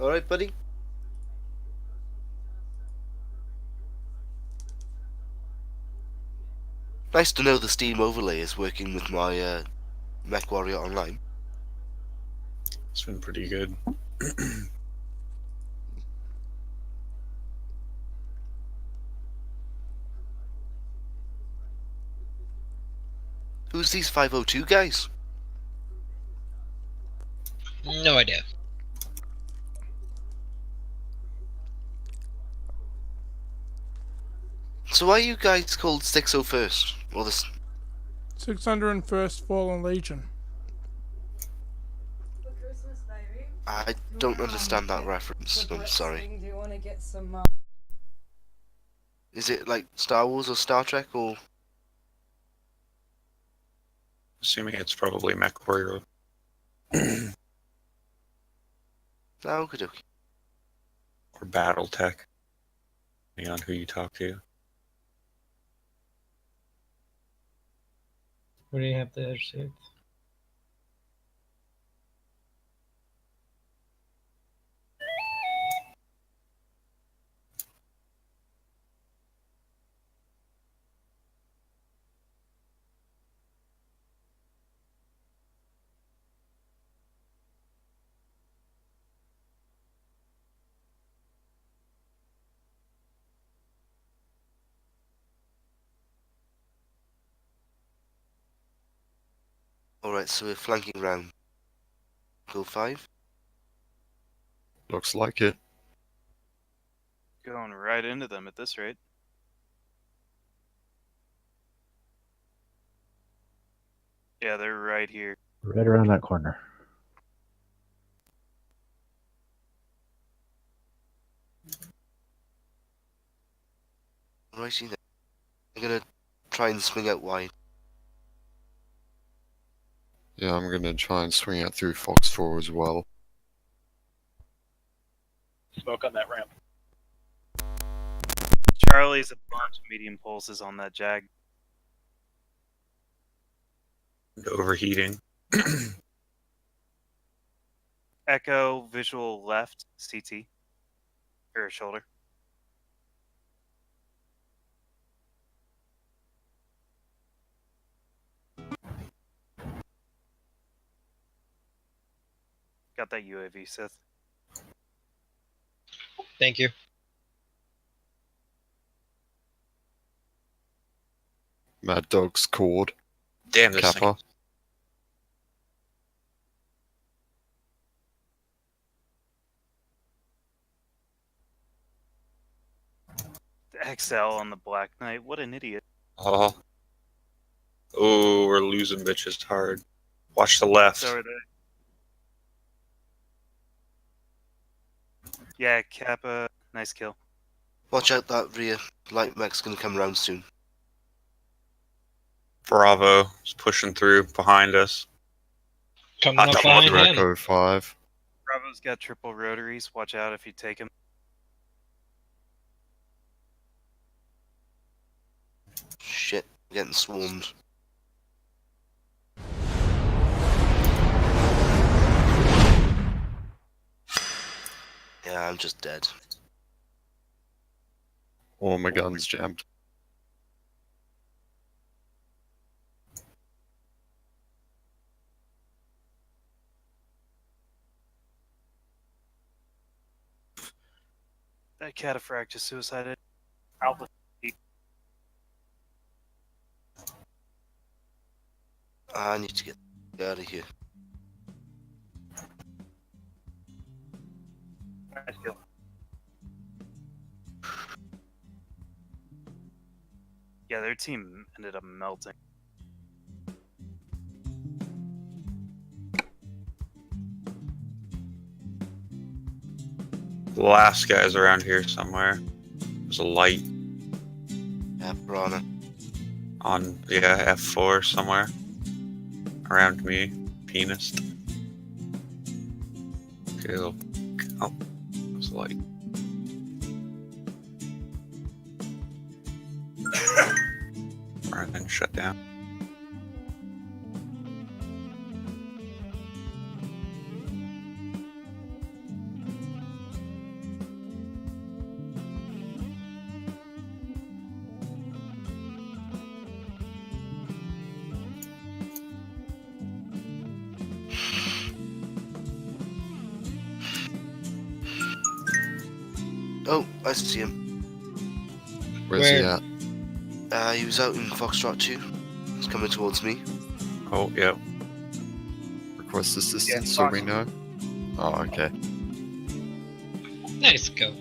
Alright, buddy? Nice to know the Steam overlay is working with my MechWarrior Online. It's been pretty good. Who's these 502 guys? No idea. So why are you guys called 601st? Or the... 601st Fallen Legion. I don't understand that reference. I'm sorry. Do you want to get some? Is it like Star Wars or Star Trek or? Assuming it's probably MechWarrior. Okey-dokey. Or BattleTech, depending on who you talk to. What do you have there, Six? Alright, so we're flanking round. Go 5. Looks like it. Going right into them at this rate. Yeah, they're right here. Right around that corner. Righty then. I'm gonna try and swing out wide. Yeah, I'm gonna try and swing out through Fox 4 as well. Smoke on that ramp. Charlie's a bunch of medium pulses on that Jag. Overheating. Echo, visual left, CT. Or shoulder. Got that UAV, Sith. Thank you. Mad Dog's cord. Damn, this Kappa. XL on the Black Knight. What an idiot. Oh, we're losing bitches hard. Watch the left. So are they. Yeah, Kappa. Nice kill. Watch out, that rear light mech's gonna come round soon. Bravo is pushing through behind us. Coming Hot up dog behind Through him. Echo 5. Bravo's got triple rotaries. Watch out if you take him. Shit, I'm getting swarmed. Yeah, I'm just dead. All my guns jammed. That cataphract just suicided. Alpha. I need to get out of here. Nice kill. Yeah, their team ended up melting. The last guy's around here somewhere. There's a light Yeah, Piranha. on, yeah, F4 somewhere. Around me. Penis. Kill. Oh, there's a light. Alright, then shut down. Oh, I see him. Where's he Where? at? He was out in Foxtrot 2. He's coming towards me. Oh, yeah. Request assistance Yeah, so we Fox. know. Oh, okay. Nice go.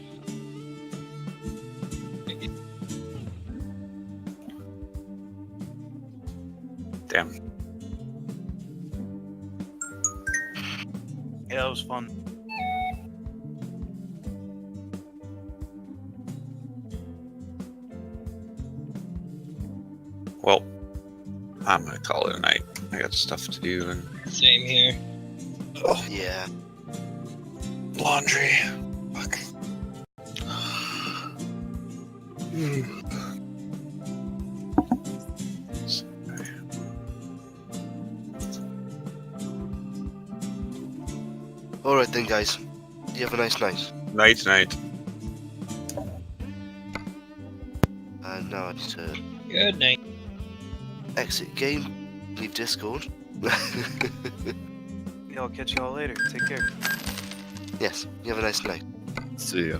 Damn. Yeah, that was fun. Well, I'm gonna call it a night. I got stuff to do and Same here. Yeah. laundry. Fuck. Alright then, guys. You have a nice night. Night. And now I need to Good night. exit game, leave Discord. Yeah, I'll catch you all later. Take care. Yes, you have a nice night. See ya.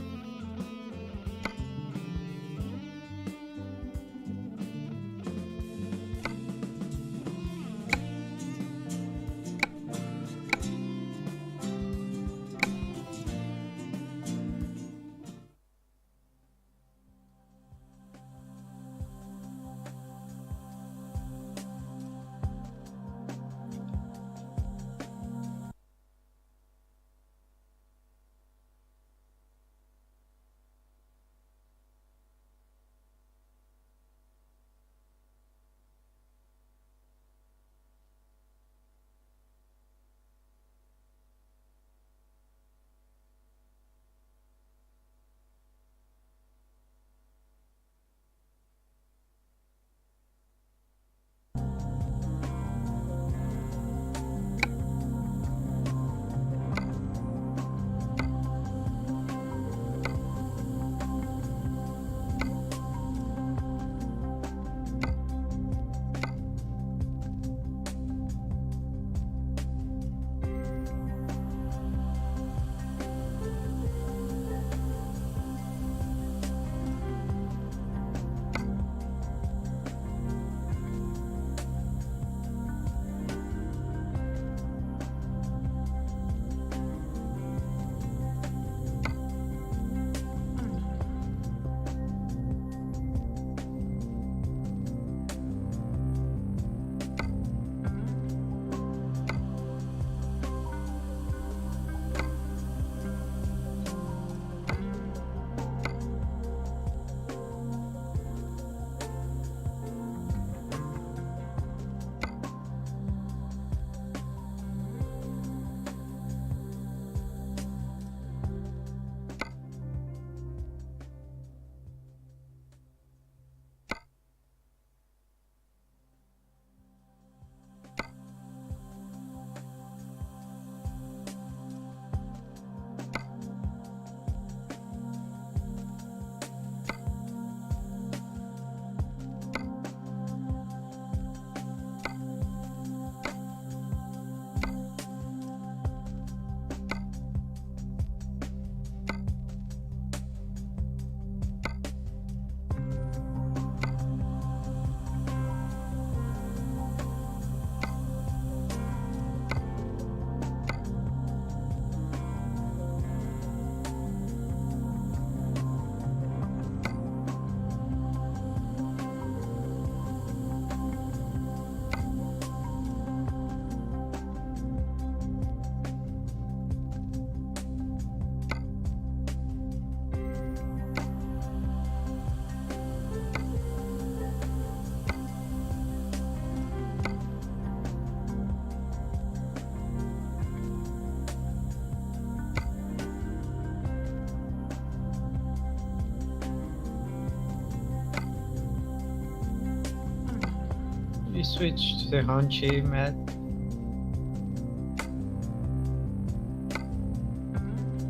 You switched to the Hanchi, Matt?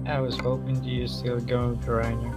I was hoping you still going to Reiner.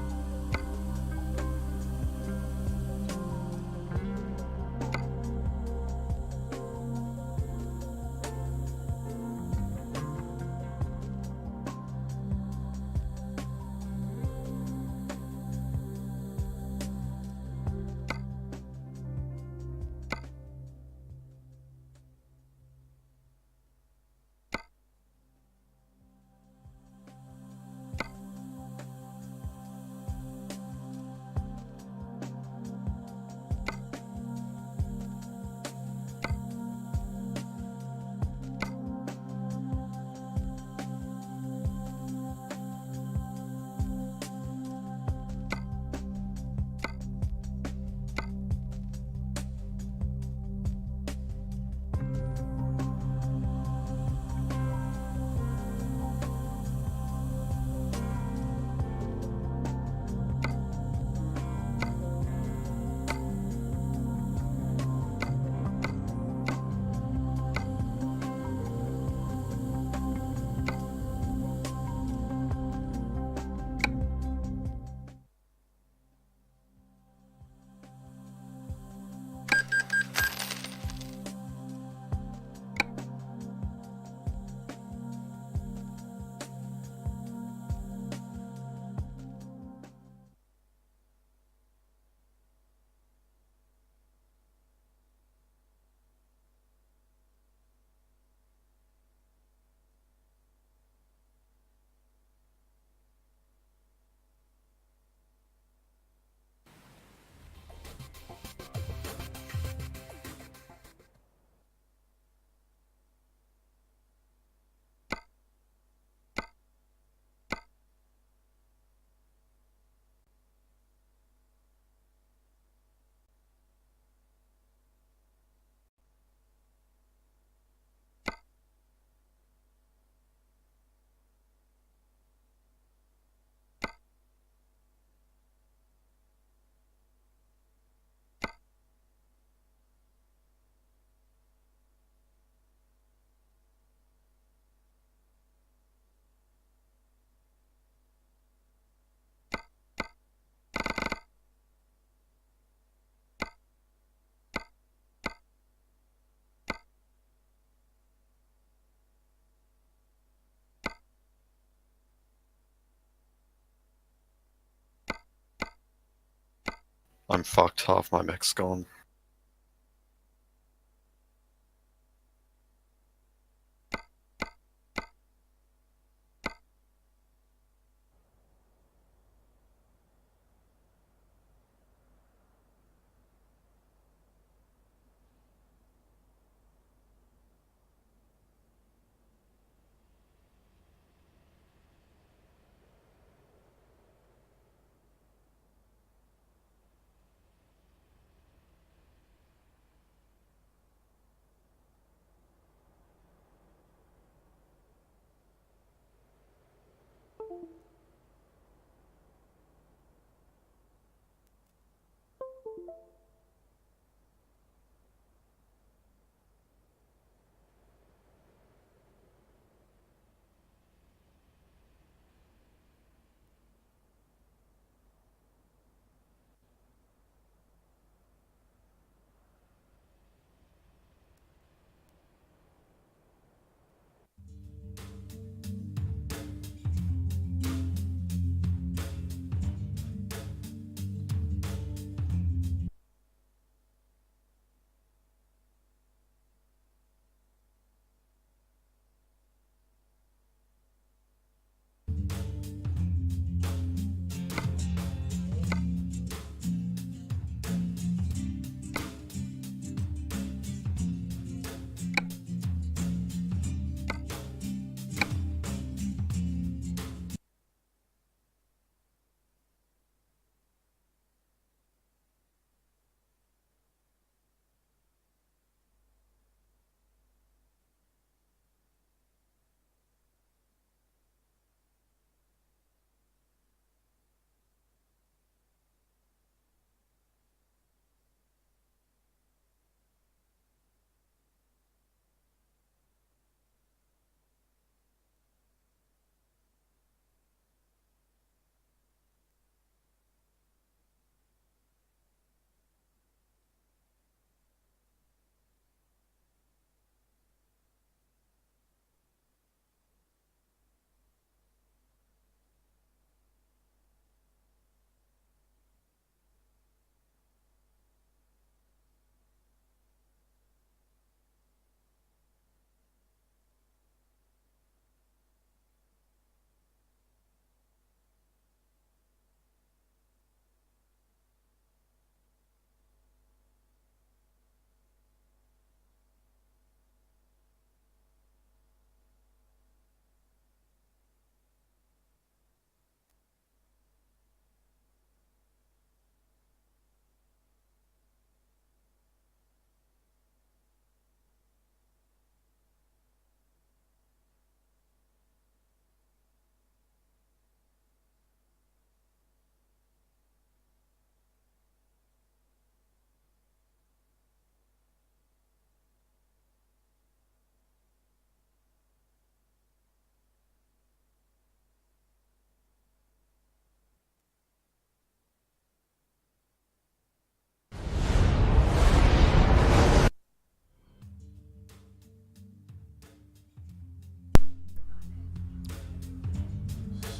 I'm fucked. Half my mech's gone.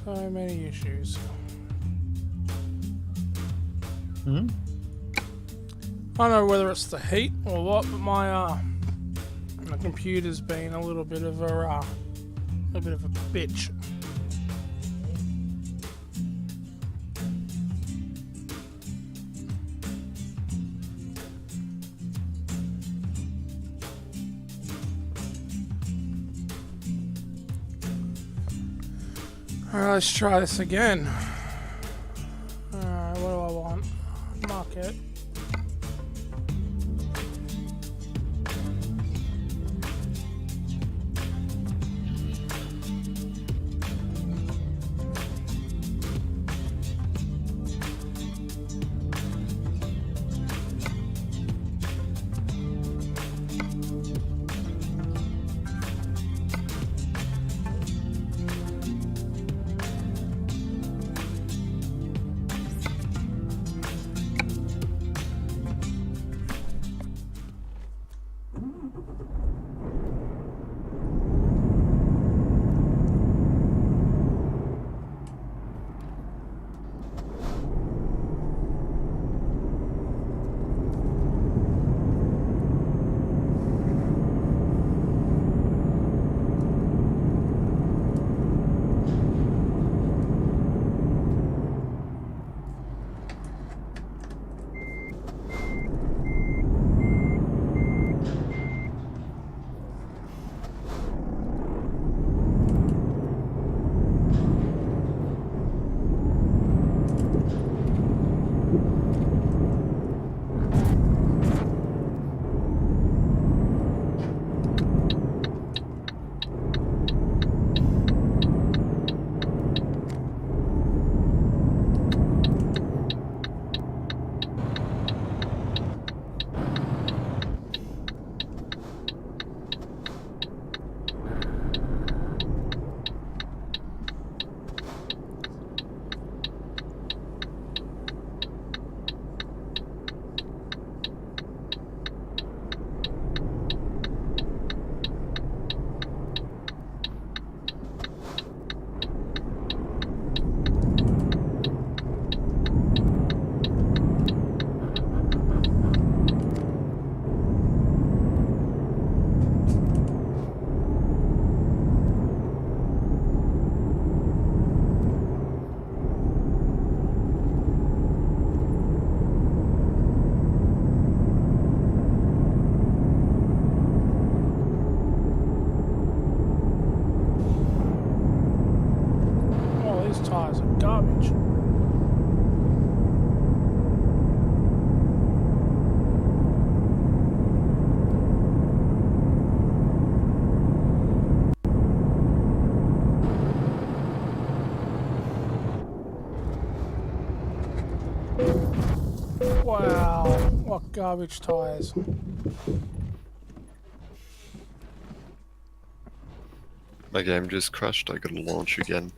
So many issues. Hmm? I don't know whether it's the heat or what, but my computer's been a little bit of a bitch. Alright, let's try this again. Alright, what do I want? Market. Garbage tires. My game just crashed. I gotta launch again.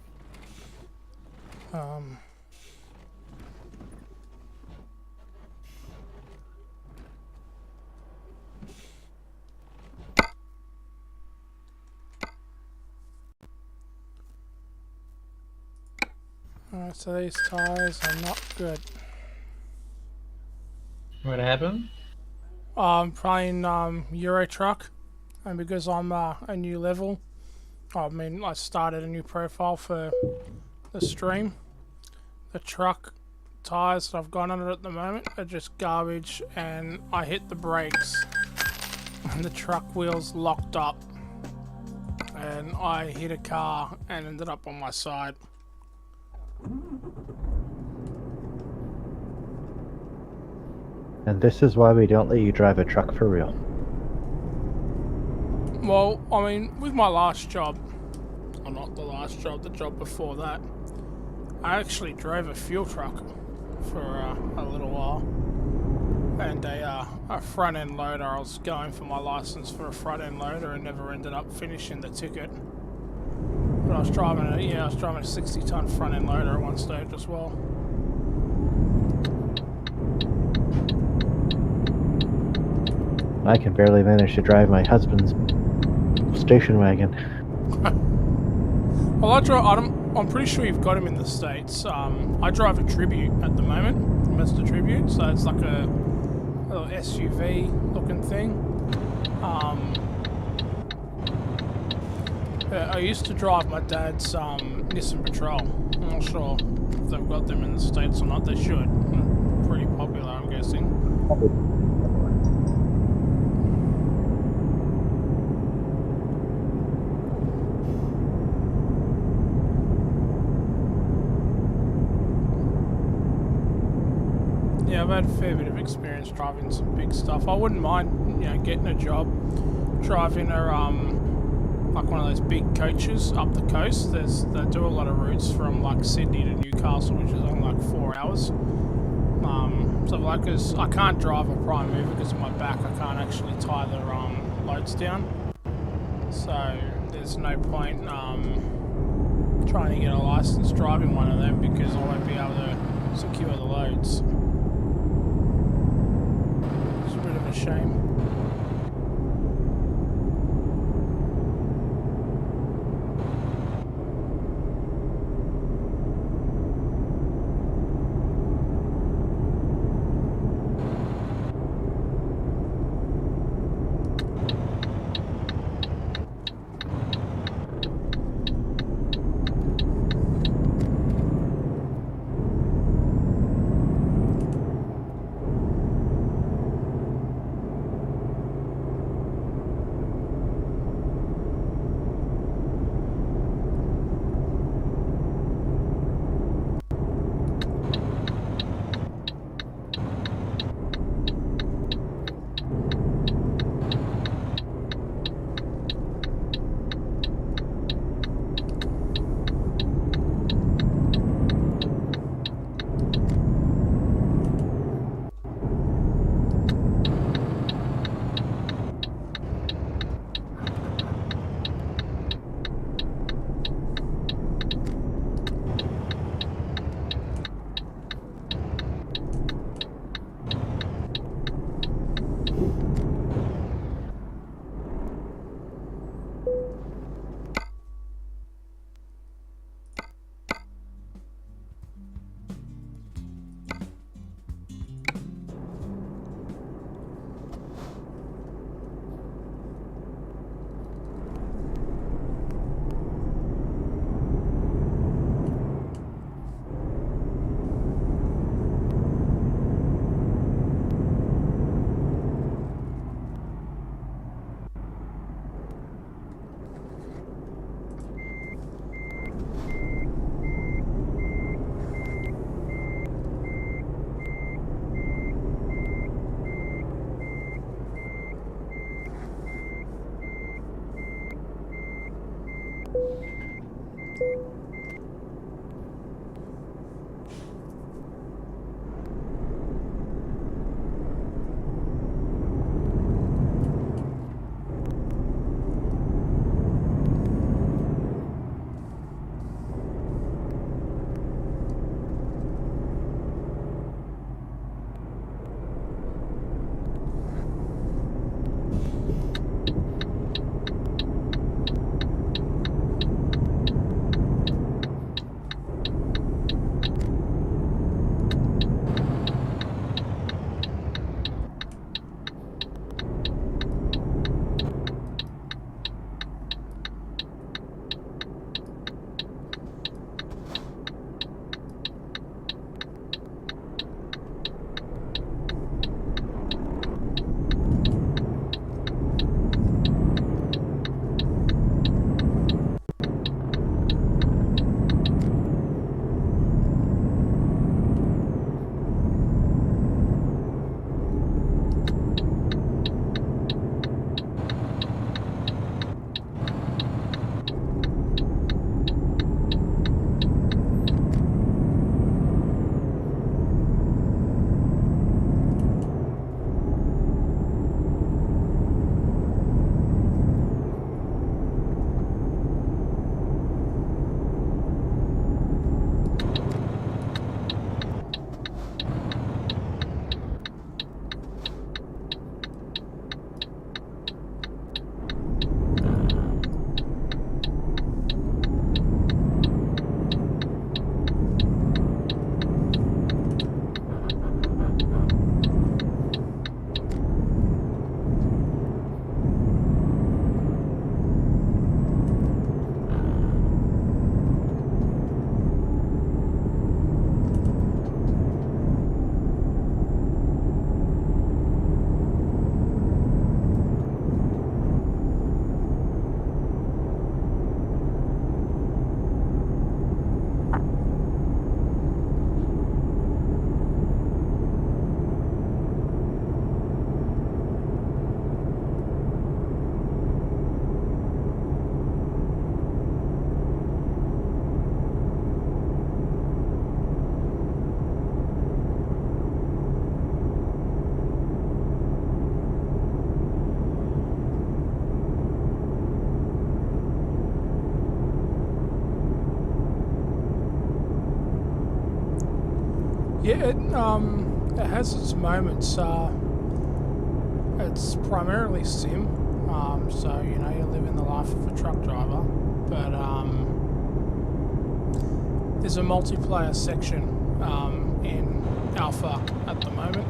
Alright, so these tires are not good. What happened? I'm playing Euro Truck, and because I'm a new level, I started a new profile for the stream. The truck tires that I've got on it at the moment are just garbage, and I hit the brakes, and the truck wheels locked up, and I hit a car and ended up on my side. And this is why we don't let you drive a truck for real. Well, I mean, with my last job, or not the last job, the job before that, I actually drove a fuel truck for a little while. And a front end loader. I was going for my license for a front end loader and never ended up finishing the ticket. But I was driving a 60-ton front end loader at one stage as well. I can barely manage to drive my husband's station wagon. Well, I'm pretty sure you've got him in the States. I drive a Tribute at the moment, a Mazda Tribute, so it's like a little SUV looking thing. I used to drive my dad's Nissan Patrol. I'm not sure if they've got them in the States or not. They should. Pretty popular, I'm guessing. Yeah, I've had a fair bit of experience driving some big stuff. I wouldn't mind, getting a job driving like one of those big coaches up the coast. They do a lot of routes from like Sydney to Newcastle, which is only like 4 hours. So like, cause I can't drive a prime mover because of my back, I can't actually tie the loads down. So there's no point trying to get a license driving one of them because I won't be able to secure the loads. It's a bit of a shame. Yeah, it has its moments. It's primarily sim, so you know you're living the life of a truck driver. But there's a multiplayer section in Alpha at the moment,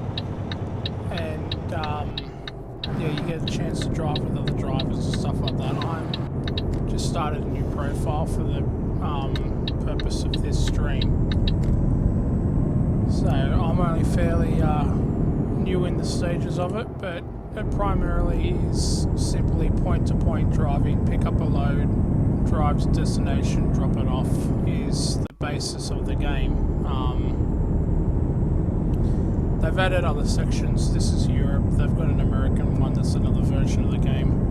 and yeah, you get a chance to drive with other drivers and stuff like that. I'm just started a new profile for the purpose of this stream. So I'm only fairly new in the stages of it, but it primarily is simply point-to-point driving, pick up a load, drive to destination, drop it off, is the basis of the game. They've added other sections. This is Europe. They've got an American one that's another version of the game.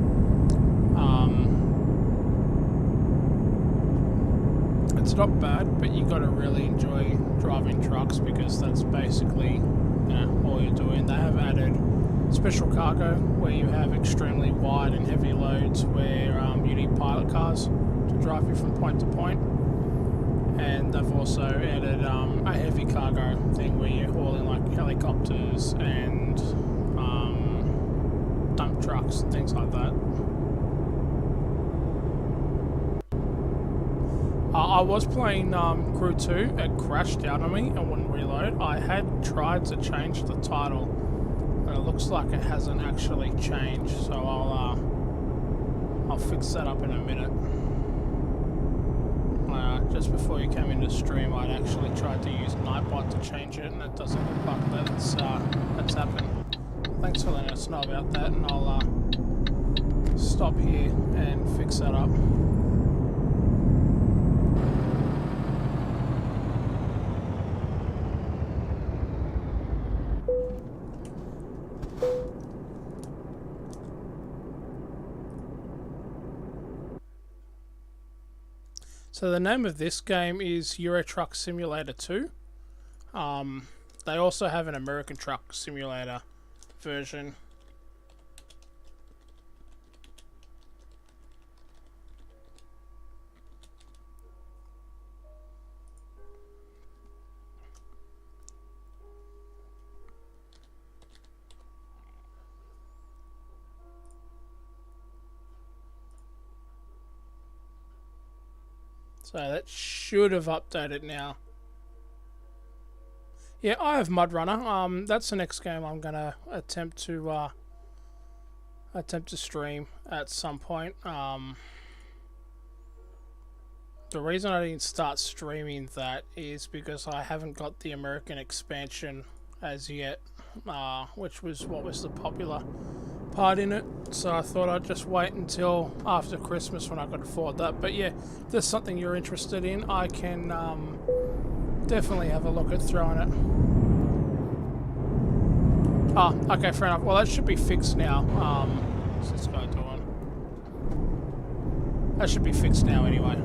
It's not bad, but you got to really enjoy driving trucks because that's basically, you know, all you're doing. They have added special cargo where you have extremely wide and heavy loads where you need pilot cars to drive you from point to point. And they've also added a heavy cargo thing where you're hauling like helicopters and dump trucks and things like that. I was playing Crew 2, it crashed out on me and wouldn't reload. I had tried to change the title, but it looks like it hasn't actually changed, so I'll fix that up in a minute. Just before you came into stream, I'd actually tried to use Nightbot to change it, and it doesn't look like that's happened. Thanks for letting us know about that, and I'll stop here and fix that up. So the name of this game is Euro Truck Simulator 2. They also have an American Truck Simulator version. So that should have updated now. Yeah, I have Mud Runner. That's the next game I'm gonna attempt to stream at some point. The reason I didn't start streaming that is because I haven't got the American expansion as yet, which was what was the popular part in it. So I thought I'd just wait until after Christmas when I could afford that. But yeah, if there's something you're interested in, I can definitely have a look at throwing it. Oh, okay, fair enough. Well, that should be fixed now. What's this guy doing? That should be fixed now anyway.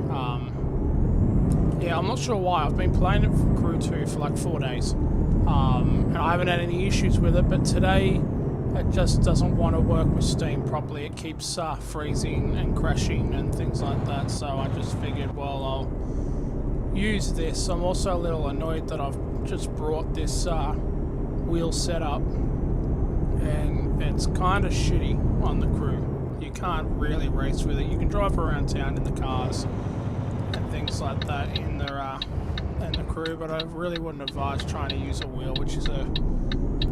Yeah, I'm not sure why. I've been playing it for Crew 2 for like 4 days. And I haven't had any issues with it, but today it just doesn't want to work with Steam properly. It keeps freezing and crashing and things like that, so I just figured, well, I'll use this. I'm also a little annoyed that I've just brought this wheel setup and it's kind of shitty on the Crew. You can't really race with it. You can drive around town in the cars and things like that in the Crew, but I really wouldn't advise trying to use a wheel, which is a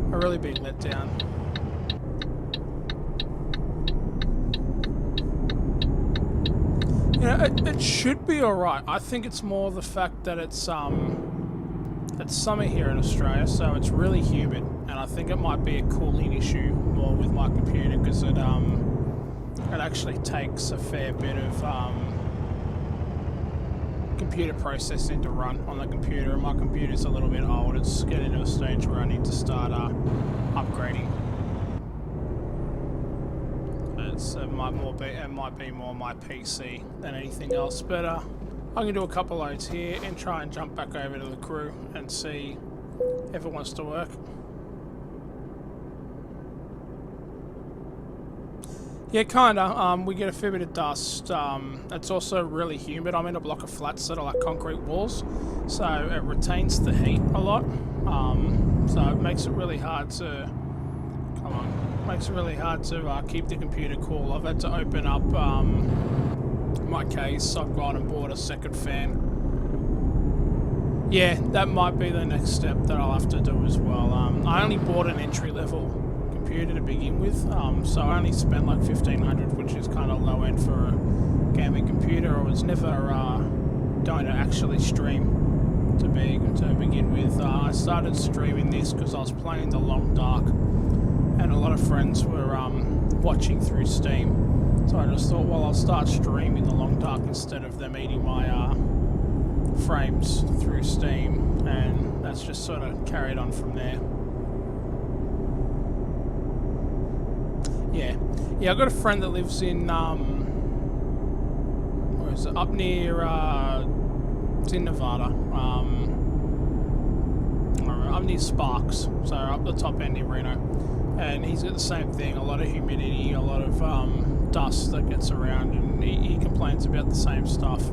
really big letdown. You know, it should be alright. I think it's more the fact that it's summer here in Australia, so it's really humid, and I think it might be a cooling issue more with my computer, because it actually takes a fair bit of computer processing to run on the computer, and my computer's a little bit old. It's getting to a stage where I need to start upgrading. It might be more my PC than anything else, but I can do a couple loads here and try and jump back over to the Crew and see if it wants to work. Yeah, kinda. We get a fair bit of dust. It's also really humid. I'm in a block of flats that are like concrete walls, so it retains the heat a lot. So it makes it really hard to keep the computer cool. I've had to open up my case. I've gone and bought a second fan. Yeah, that might be the next step that I'll have to do as well. I only bought an entry-level computer to begin with, so I only spent like $1,500, which is kind of low end for a gaming computer. I was never going to actually stream to begin with. I started streaming this because I was playing The Long Dark, and a lot of friends were watching through Steam. So I just thought, well, I'll start streaming The Long Dark instead of them eating my frames through Steam, and that's just sort of carried on from there. Yeah, I've got a friend that lives in, where is it? Up near, it's in Nevada. Up near Sparks, so up the top end in Reno. And he's got the same thing, a lot of humidity, a lot of dust that gets around, and he complains about the same stuff.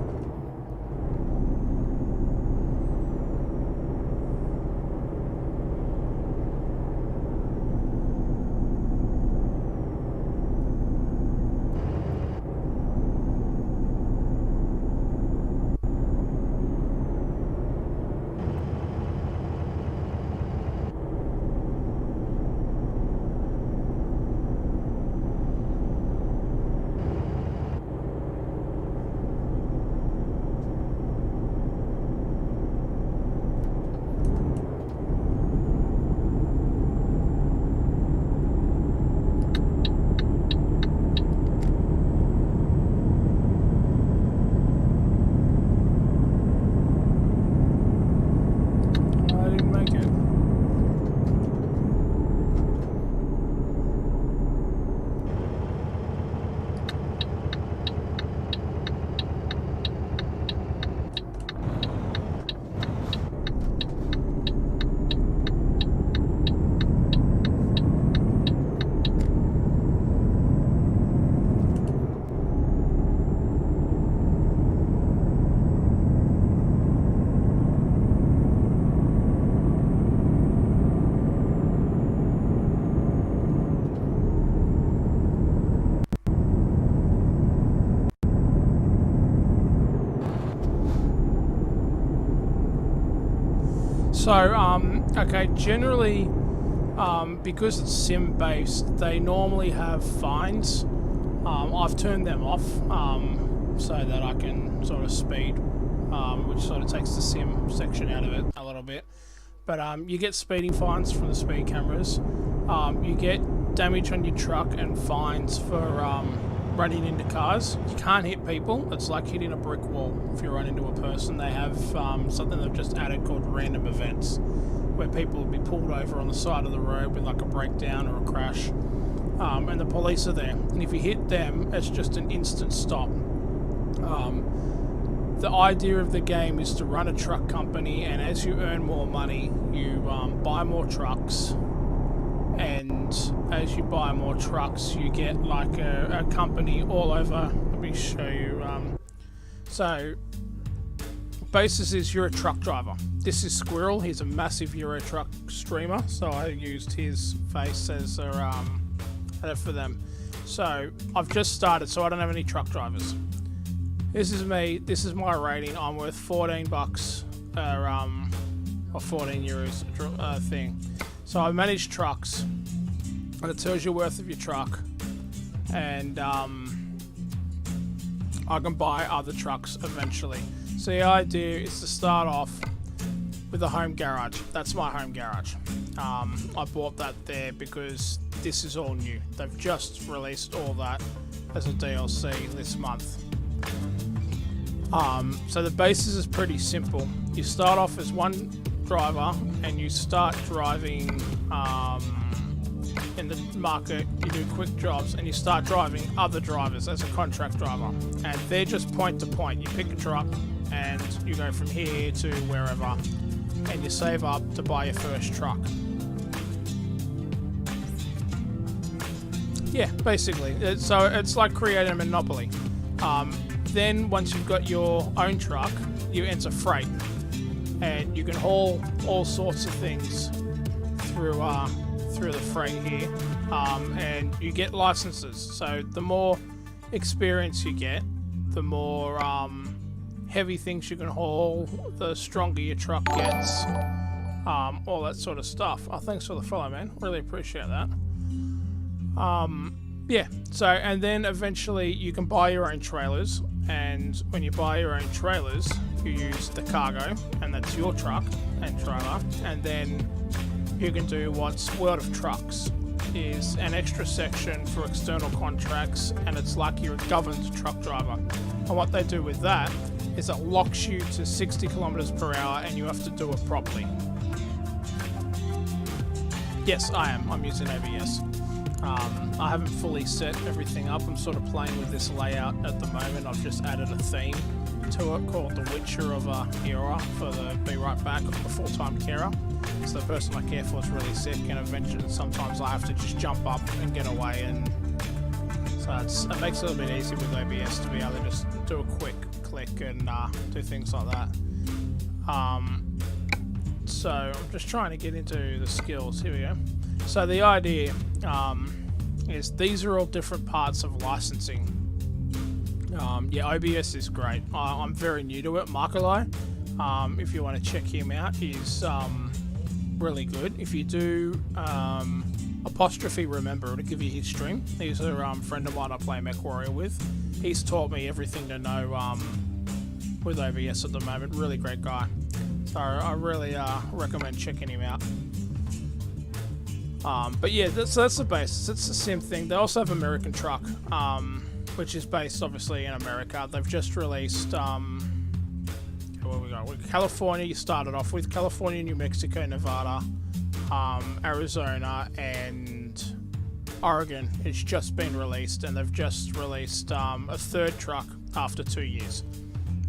So, okay, generally, because it's sim-based, they normally have fines. I've turned them off so that I can sort of speed, which sort of takes the sim section out of it a little bit. But you get speeding fines from the speed cameras. You get damage on your truck and fines for running into cars. You can't hit people. It's like hitting a brick wall if you run into a person. They have something they've just added called random events, where people will be pulled over on the side of the road with like a breakdown or a crash, and the police are there. And if you hit them, it's just an instant stop. The idea of the game is to run a truck company, and as you earn more money, you buy more trucks. And as you buy more trucks, you get like a company all over. Let me show you. So, basis is you're a truck driver. This is Squirrel. He's a massive Euro Truck streamer, so I used his face as a for them. So I've just started, so I don't have any truck drivers. This is me. This is my rating. I'm worth $14 or 14 euros thing. So I manage trucks, and it tells you worth of your truck, and I can buy other trucks eventually. So the idea is to start off with a home garage. That's my home garage. I bought that there because this is all new. They've just released all that as a DLC this month. So the basis is pretty simple. You start off as one driver, and you start driving in the market. You do quick jobs, and you start driving other drivers as a contract driver, and they're just point to point. You pick a truck and you go from here to wherever, and you save up to buy your first truck. Yeah, basically. So it's like creating a monopoly. Then once you've got your own truck, you enter freight, and you can haul all sorts of things through the freight here, and you get licenses. So the more experience you get, the more heavy things you can haul, the stronger your truck gets, all that sort of stuff. Thanks for the follow, man. Really appreciate that. Yeah, so, and then eventually you can buy your own trailers, and when you buy your own trailers, you use the cargo, and that's your truck and trailer, and then you can do what's World of Trucks, is an extra section for external contracts, and it's like you're a governed truck driver. And what they do with that is it locks you to 60 kilometers per hour, and you have to do it properly. Yes, I am. I'm using ABS. I haven't fully set everything up. I'm sort of playing with this layout at the moment. I've just added a theme to it called The Witcher of Era for the Be Right Back, the full-time carer. So the person I care for is really sick, and eventually sometimes I have to just jump up and get away, and so it makes it a little bit easier with OBS to be able to just do a quick click and do things like that. So I'm just trying to get into the skills. Here we go. So the idea is these are all different parts of licensing. Yeah, OBS is great. I'm very new to it. Markolai, if you want to check him out, he's really good. If you do apostrophe remember, it'll give you his stream. He's a friend of mine I play MechWarrior with. He's taught me everything to know with OBS at the moment. Really great guy. So I really recommend checking him out. But yeah, that's the basis. It's the same thing. They also have American Truck, which is based obviously in America. They've just released what we got? California. You started off with California, New Mexico, Nevada, Arizona, and Oregon. It's just been released, and they've just released a third truck after 2 years,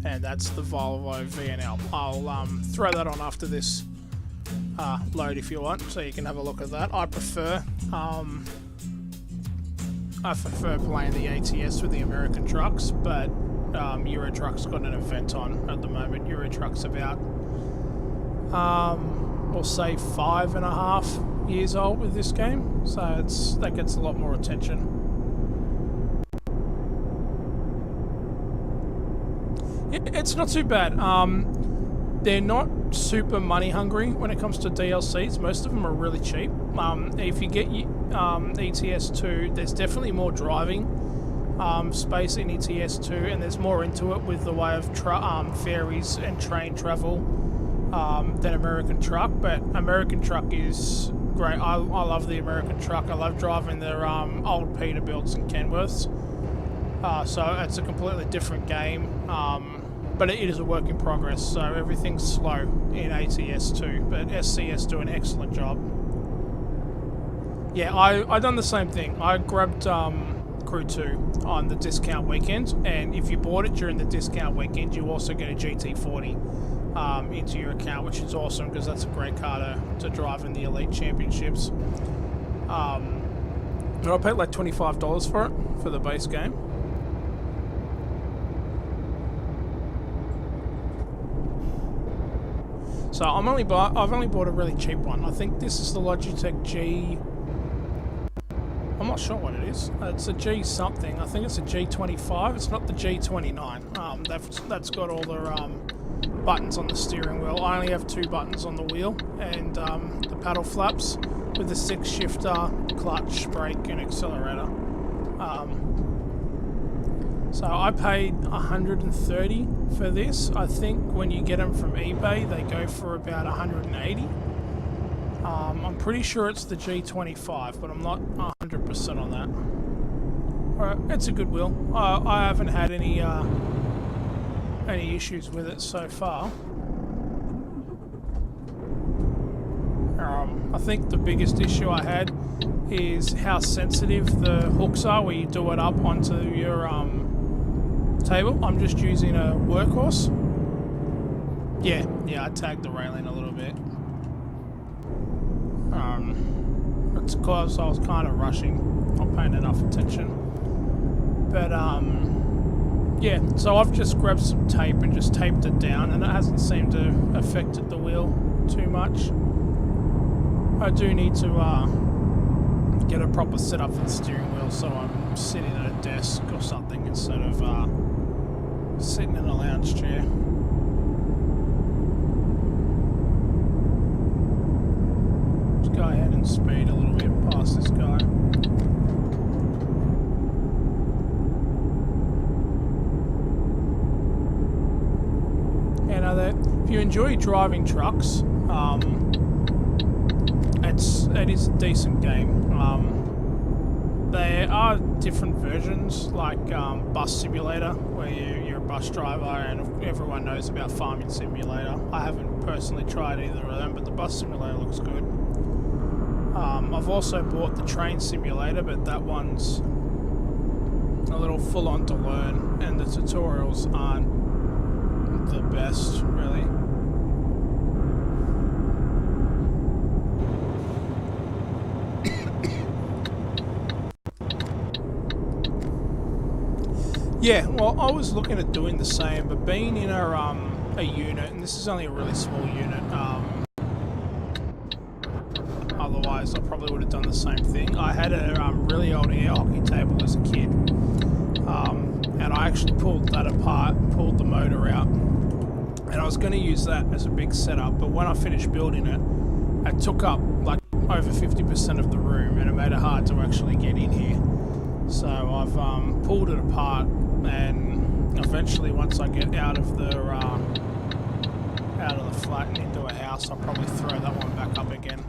and that's the Volvo VNL. I'll throw that on after this load if you want, so you can have a look at that. I prefer playing the ATS with the American trucks, but Euro Truck's got an event on at the moment. Euro Truck's about we'll say 5.5 years old with this game, so that gets a lot more attention. It's not too bad. They're not super money hungry when it comes to DLCs. Most of them are really cheap. If you get ETS2, there's definitely more driving space in ETS2, and there's more into it with the way of ferries and train travel than American Truck. But American Truck is great. I love the American Truck. I love driving their old Peterbilts and Kenworths. So it's a completely different game. But it is a work in progress, so everything's slow in ATS2, but SCS do an excellent job. Yeah, I done the same thing. I grabbed Crew 2 on the discount weekend, and if you bought it during the discount weekend, you also get a GT40 into your account, which is awesome because that's a great car to drive in the Elite Championships. But I paid like $25 for it, for the base game. So I've only bought a really cheap one. I think this is the Logitech G. I'm not sure what it is. It's a G something. I think it's a G25. It's not the G29. That's got all the buttons on the steering wheel. I only have 2 buttons on the wheel and the paddle flaps with the 6-shifter, clutch, brake, and accelerator. So I paid $130 for this. I think when you get them from eBay, they go for about $180. I'm pretty sure it's the G25, but I'm not 100% on that. It's a good wheel. I haven't had any issues with it so far. I think the biggest issue I had is how sensitive the hooks are where you do it up onto your table. I'm just using a workhorse. Yeah, I tagged the railing a little bit. it's because I was kind of rushing, not paying enough attention. But yeah, so I've just grabbed some tape and just taped it down, and it hasn't seemed to affect the wheel too much. I do need to get a proper setup for the steering wheel, so I'm sitting at a desk or something instead of sitting in a lounge chair. Let's go ahead and speed a little bit past this guy. If you enjoy driving trucks, it is a decent game. There are different versions, like Bus Simulator, where you're a bus driver, and everyone knows about Farming Simulator. I haven't personally tried either of them, but the Bus Simulator looks good. I've also bought the Train Simulator, but that one's a little full-on to learn, and the tutorials aren't the best, really. Yeah, well, I was looking at doing the same, but being in a unit, and this is only a really small unit, otherwise I probably would have done the same thing. I had a really old air hockey table as a kid, and I actually pulled that apart, pulled the motor out, and I was going to use that as a big setup, but when I finished building it, it took up like over 50% of the room, and it made it hard to actually get in here. So I've pulled it apart, and eventually once I get out of the flat and into a house, I'll probably throw that one back up again.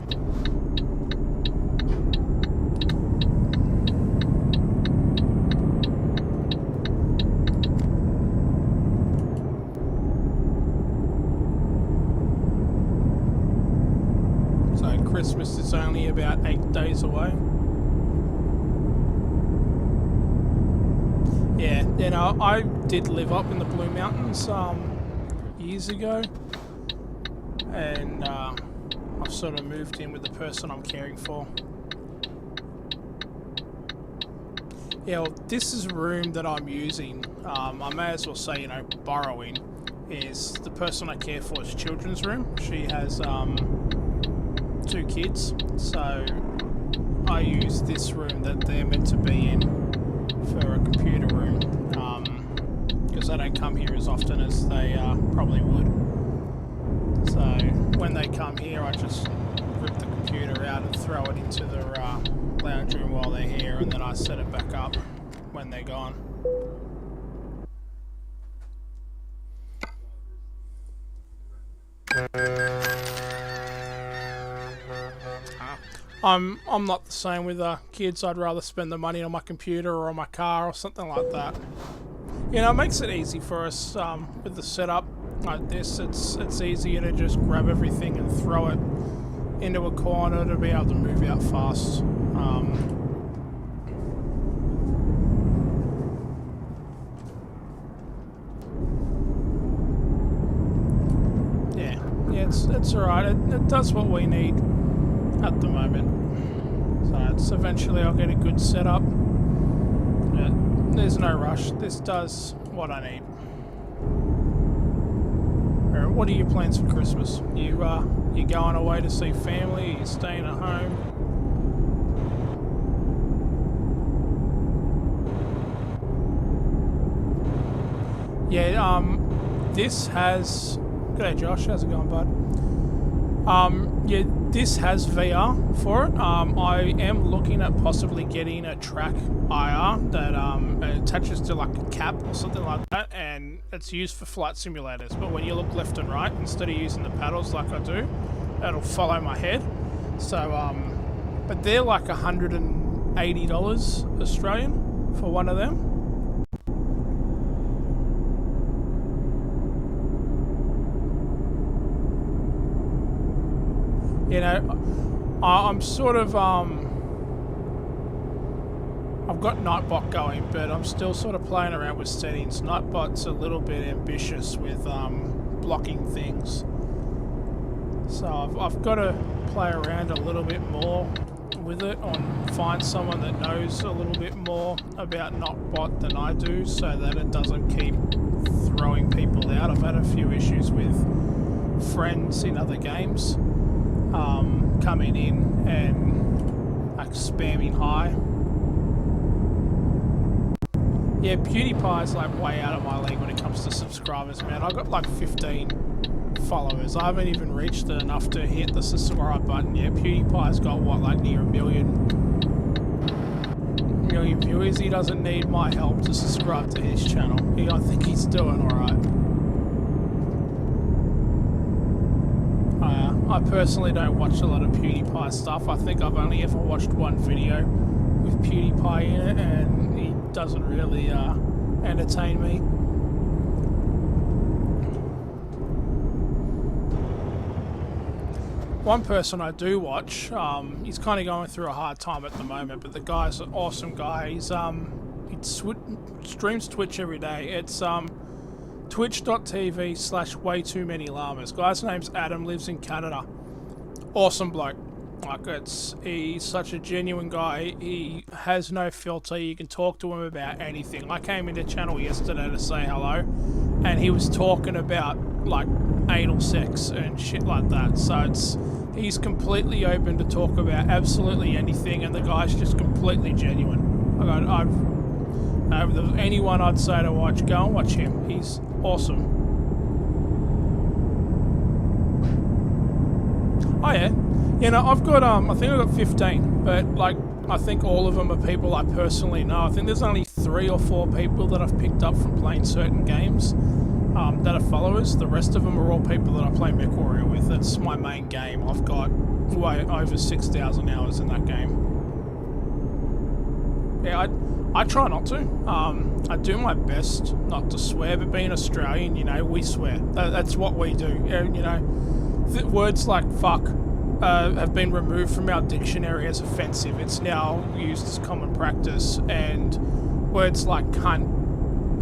So Christmas is only about 8 days away. Yeah, you know, I did live up in the Blue Mountains years ago, and I've sort of moved in with the person I'm caring for. Yeah, well, this is a room that I'm using. I may as well say, you know, borrowing, is the person I care for's children's room. She has 2 kids, so I use this room that they're meant to be in for a computer room, because they don't come here as often as they probably would. So when they come here, I just rip the computer out and throw it into the lounge room while they're here, and then I set it back up when they're gone. I'm not the same with kids. I'd rather spend the money on my computer or on my car or something like that. You know, it makes it easy for us with the setup like this. It's easier to just grab everything and throw it into a corner to be able to move out fast. Yeah, it's alright. It does what we need at the moment. So it's eventually I'll get a good setup. Yeah, there's no rush. This does what I need. Alright, what are your plans for Christmas? You going away to see family? Are you staying at home? Yeah, this has... G'day Josh, how's it going, bud? Yeah, this has VR for it. I am looking at possibly getting a track IR that attaches to like a cap or something like that, and it's used for flight simulators. But when you look left and right, instead of using the paddles like I do, it'll follow my head. So, but they're like $180 Australian for one of them. You know, I'm sort of, I've got Nightbot going, but I'm still sort of playing around with settings. Nightbot's a little bit ambitious with blocking things. So I've got to play around a little bit more with it, or find someone that knows a little bit more about Notbot than I do, so that it doesn't keep throwing people out. I've had a few issues with friends in other games coming in and like spamming high. Yeah, PewDiePie's like way out of my league when it comes to subscribers, man. I've got like 15 followers. I haven't even reached enough to hit the subscribe button yet. PewDiePie's got what, like near a million viewers. He doesn't need my help to subscribe to his channel. I think he's doing alright. I personally don't watch a lot of PewDiePie stuff. I think I've only ever watched one video with PewDiePie in it, and he doesn't really entertain me. One person I do watch, he's kind of going through a hard time at the moment, but the guy's an awesome guy. He streams Twitch every day. It's twitch.tv/waytooManyLlamas. Guy's name's Adam, lives in Canada. Awesome bloke. Like, he's such a genuine guy. He has no filter. You can talk to him about anything. I came into channel yesterday to say hello, and he was talking about like anal sex and shit like that. So he's completely open to talk about absolutely anything, and the guy's just completely genuine. If there was anyone I'd say to watch, go and watch him. He's awesome. Oh yeah. You know, I've got, I think I've got 15, but, like, I think all of them are people I personally know. I think there's only 3 or 4 people that I've picked up from playing certain games that are followers. The rest of them are all people that I play MechWarrior with. That's my main game. I've got way over 6,000 hours in that game. Yeah, I try not to. I do my best not to swear, but being Australian, you know, we swear. That's what we do. You know, words like fuck have been removed from our dictionary as offensive. It's now used as common practice, and words like cunt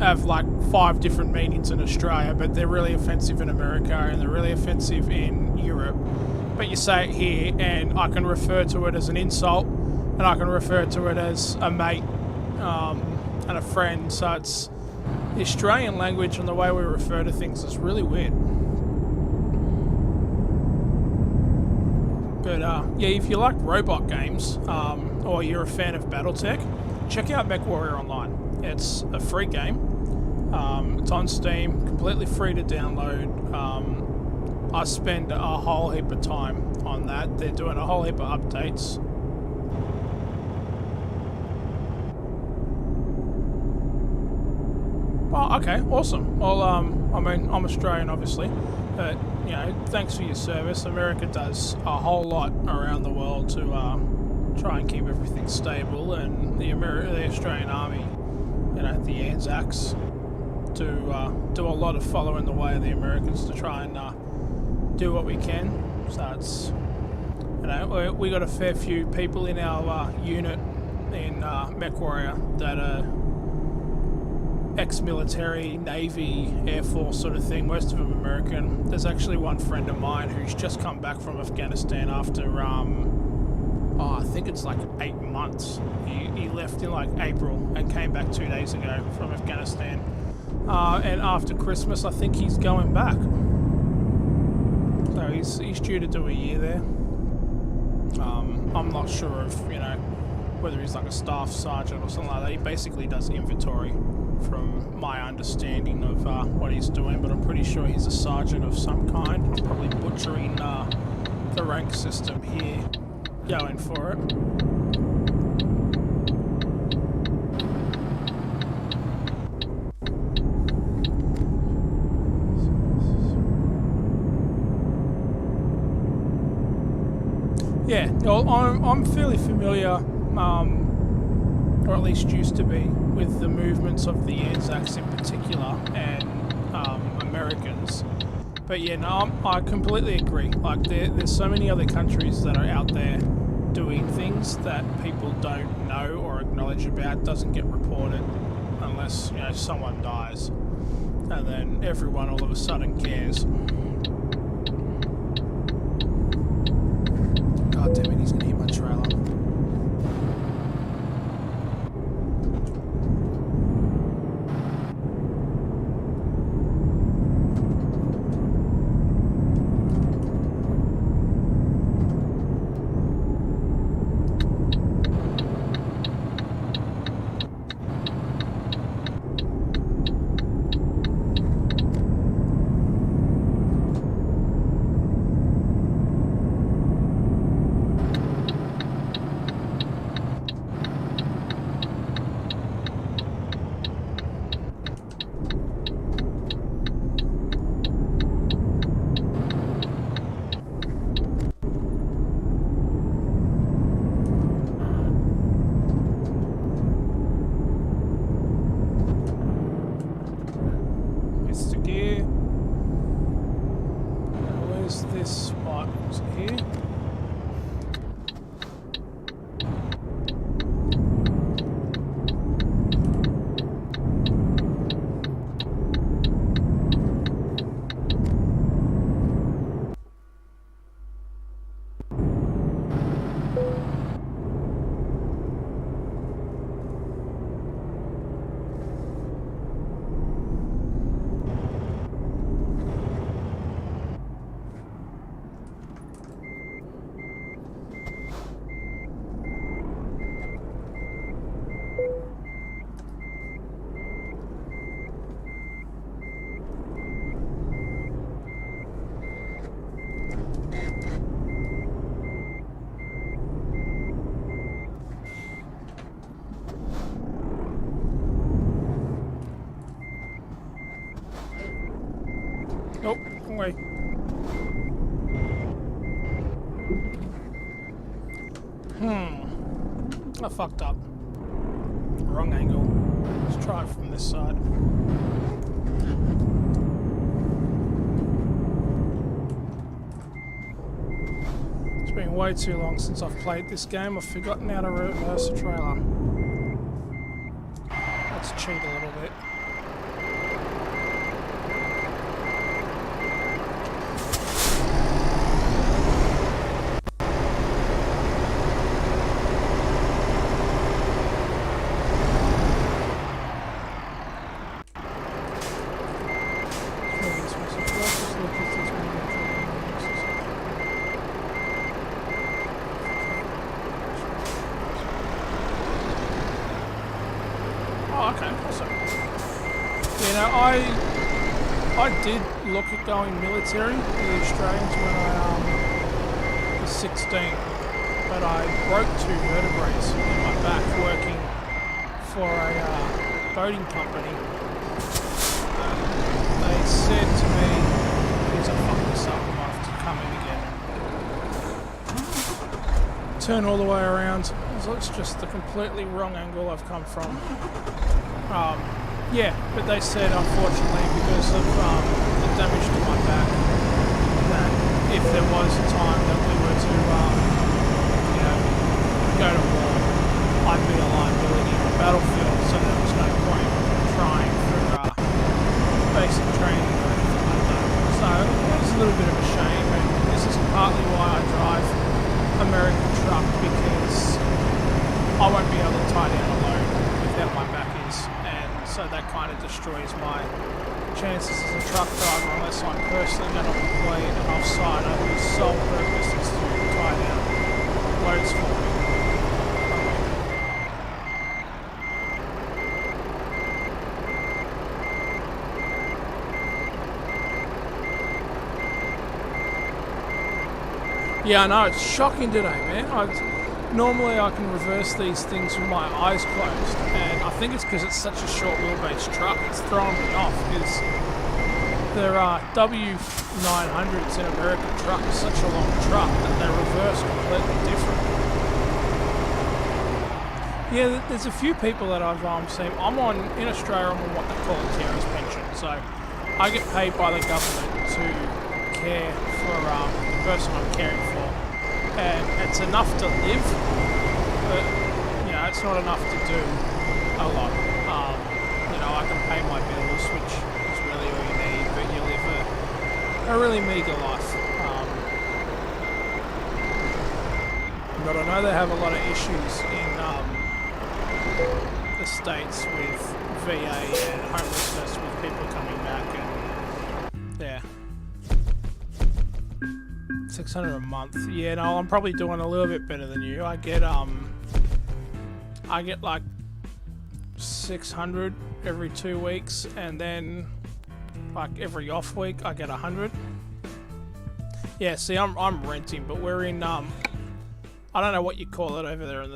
have like 5 different meanings in Australia, but they're really offensive in America and they're really offensive in Europe. But you say it here, and I can refer to it as an insult, and I can refer to it as a mate and a friend. So it's the Australian language and the way we refer to things is really weird. But yeah, if you like robot games, or you're a fan of BattleTech, check out MechWarrior Online. It's a free game. It's on Steam, completely free to download. I spend a whole heap of time on that. They're doing a whole heap of updates. Oh, okay, awesome. Well, I mean, I'm Australian, obviously, but, you know, thanks for your service. America does a whole lot around the world to try and keep everything stable, and the Australian Army, you know, the Anzacs, do a lot of following the way of the Americans to try and do what we can. So it's, you know, we got a fair few people in our unit in MechWarrior that are ex-military, Navy, Air Force sort of thing, most of them American. There's actually one friend of mine who's just come back from Afghanistan after, I think it's like 8 months. He left in like April and came back 2 days ago from Afghanistan. And after Christmas, I think he's going back. So he's due to do a year there. I'm not sure if, you know, whether he's like a staff sergeant or something like that. He basically does inventory, from my understanding of what he's doing, but I'm pretty sure he's a sergeant of some kind. I'm probably butchering the rank system here, going for it. Yeah, well, I'm fairly familiar, or at least used to be, with the movements of the Anzacs in particular, and Americans. But yeah, no, I completely agree. Like, there's so many other countries that are out there doing things that people don't know or acknowledge about, doesn't get reported unless, you know, someone dies, and then everyone all of a sudden cares. Nope, wrong way. I fucked up. Wrong angle. Let's try it from this side. It's been way too long since I've played this game. I've forgotten how to reverse a trailer. Let's cheat a little bit. Oh, okay, awesome. You know, I did look at going military with the Australians when I was 16, but I broke 2 vertebrae in my back working for a boating company. They said to me, "Geez, I fucked this up, I might have to come in again." Turn all the way around. So it's just the completely wrong angle I've come from. Yeah, but they said, unfortunately, because of the damage to my back, that if there was a time that we were to, you know, go to war, I'd be a liability on the battlefield, so there was no point trying for basic training or anything like that. So it was a little bit of a shame, and this is partly why I drive American truck, because I won't be able to tie down a load without my back is, and so that kind of destroys my chances as a truck driver unless I'm personally going to employ an off-sider whose sole purpose is to tie down loads for me. Yeah, I know, it's shocking today, man. Normally I can reverse these things with my eyes closed, and I think it's because it's such a short wheelbase truck, it's throwing me off, because there are W900s in American trucks, such a long truck that they reverse completely different. Yeah, there's a few people that I've seen. In Australia, I'm on what they call a carer's pension, so I get paid by the government to care for the person I'm caring for. And it's enough to live, but, you know, it's not enough to do a lot. You know, I can pay my bills, which is really all you need, but you live a really meagre life. But I know they have a lot of issues in the States with VA and homelessness, with people coming back, and yeah. 600 a month. Yeah, no, I'm probably doing a little bit better than you. I get like 600 every 2 weeks, and then like every off week I get 100. Yeah, see, I'm renting, but we're in I don't know what you call it over there in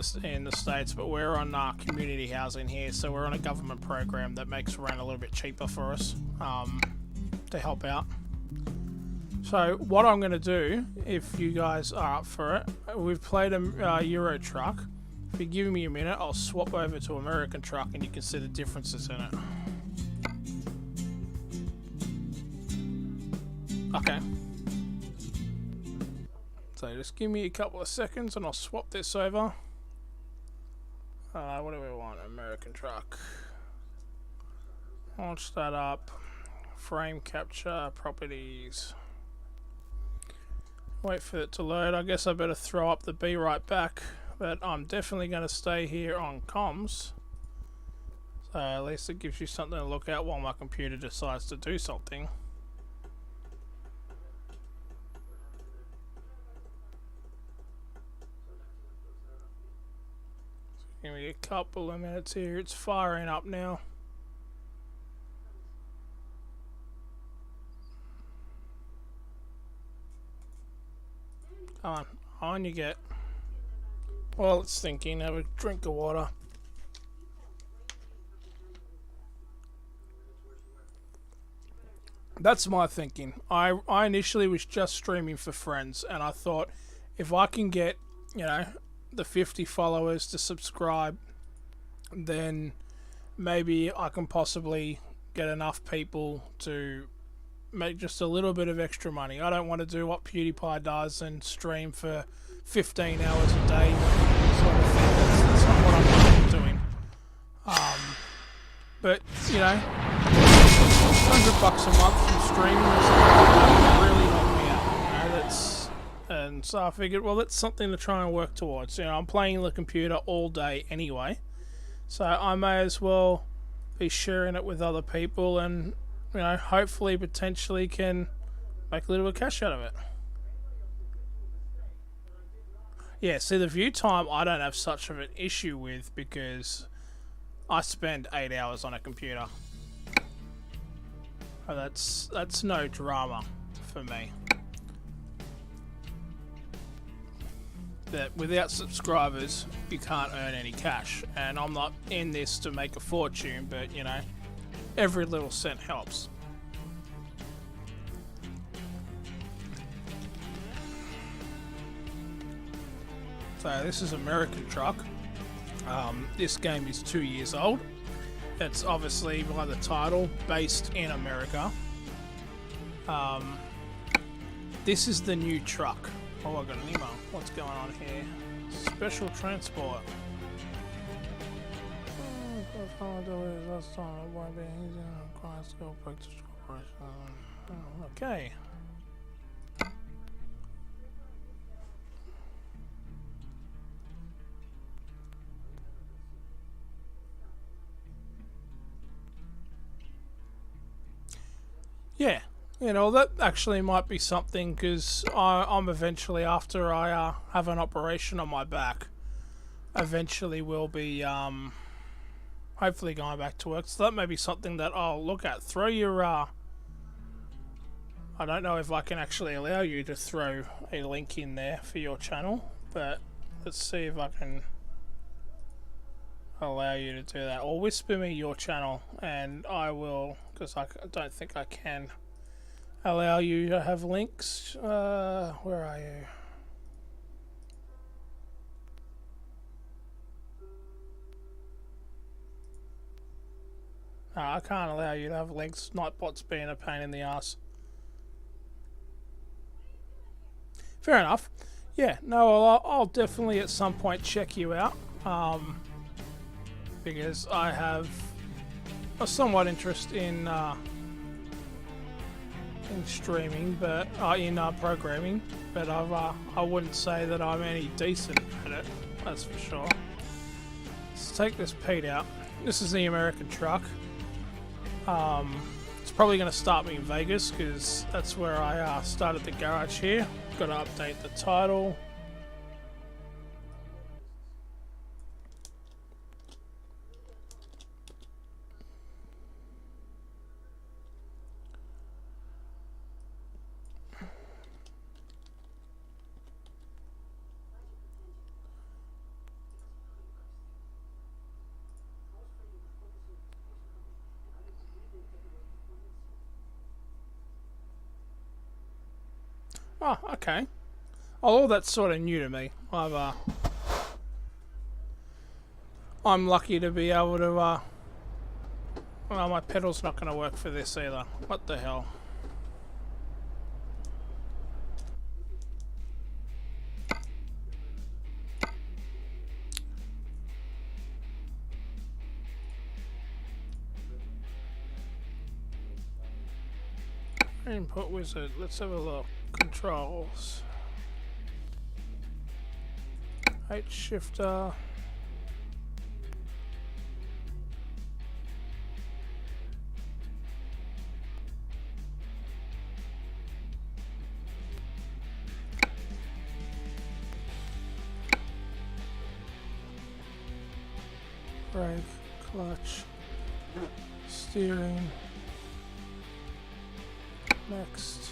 the States, but we're on community housing here, so we're on a government program that makes rent a little bit cheaper for us to help out. So what I'm going to do, if you guys are up for it, we've played a Euro truck. If you give me a minute, I'll swap over to American truck and you can see the differences in it. Okay. So just give me a couple of seconds and I'll swap this over. What do we want? American truck. Launch that up. Frame capture, properties. Wait for it to load. I guess I better throw up the be right back, but I'm definitely going to stay here on comms. So at least it gives you something to look at while my computer decides to do something. Give me a couple of minutes here. It's firing up now. Come on you get. While it's thinking, have a drink of water. That's my thinking. I initially was just streaming for friends, and I thought if I can get, you know, the 50 followers to subscribe, then maybe I can possibly get enough people to make just a little bit of extra money. I don't want to do what PewDiePie does and stream for 15 hours a day sort of thing. That's not what I'm doing. But, you know, $100 a month from streaming is really helped me out. You know, and so I figured, well, that's something to try and work towards. You know, I'm playing the computer all day anyway, so I may as well be sharing it with other people, and you know, hopefully, potentially, can make a little bit of cash out of it. Yeah, see, the view time I don't have such of an issue with because I spend 8 hours on a computer. Oh, that's no drama for me. That without subscribers, you can't earn any cash, and I'm not in this to make a fortune, but you know, every little cent helps. So this is American Truck. This game is 2 years old. It's obviously, by the title, based in America. This is the new truck. Oh, I got an email. What's going on here? Special transport. Okay. Yeah, you know, that actually might be something, because I'm eventually, after I have an operation on my back, eventually will be hopefully going back to work. So that may be something that I'll look at. Throw your I don't know if I can actually allow you to throw a link in there for your channel, but let's see if I can allow you to do that. Or whisper me your channel and I will, because I don't think I can allow you to have links. Where are you? No, I can't allow you to have links. Nightbot's being a pain in the ass. Fair enough. Yeah, no, well, I'll definitely at some point check you out. Because I have a somewhat interest in streaming, but in programming, but I wouldn't say that I'm any decent at it. That's for sure. Let's take this Pete out. This is the American Truck. It's probably going to start me in Vegas because that's where I started the garage here. Got to update the title. Oh, okay. Oh, that's sort of new to me. I'm lucky to be able to, well, my pedal's not going to work for this either. What the hell? Input wizard, let's have a look. Controls. H shifter. Brake, clutch, steering. Next.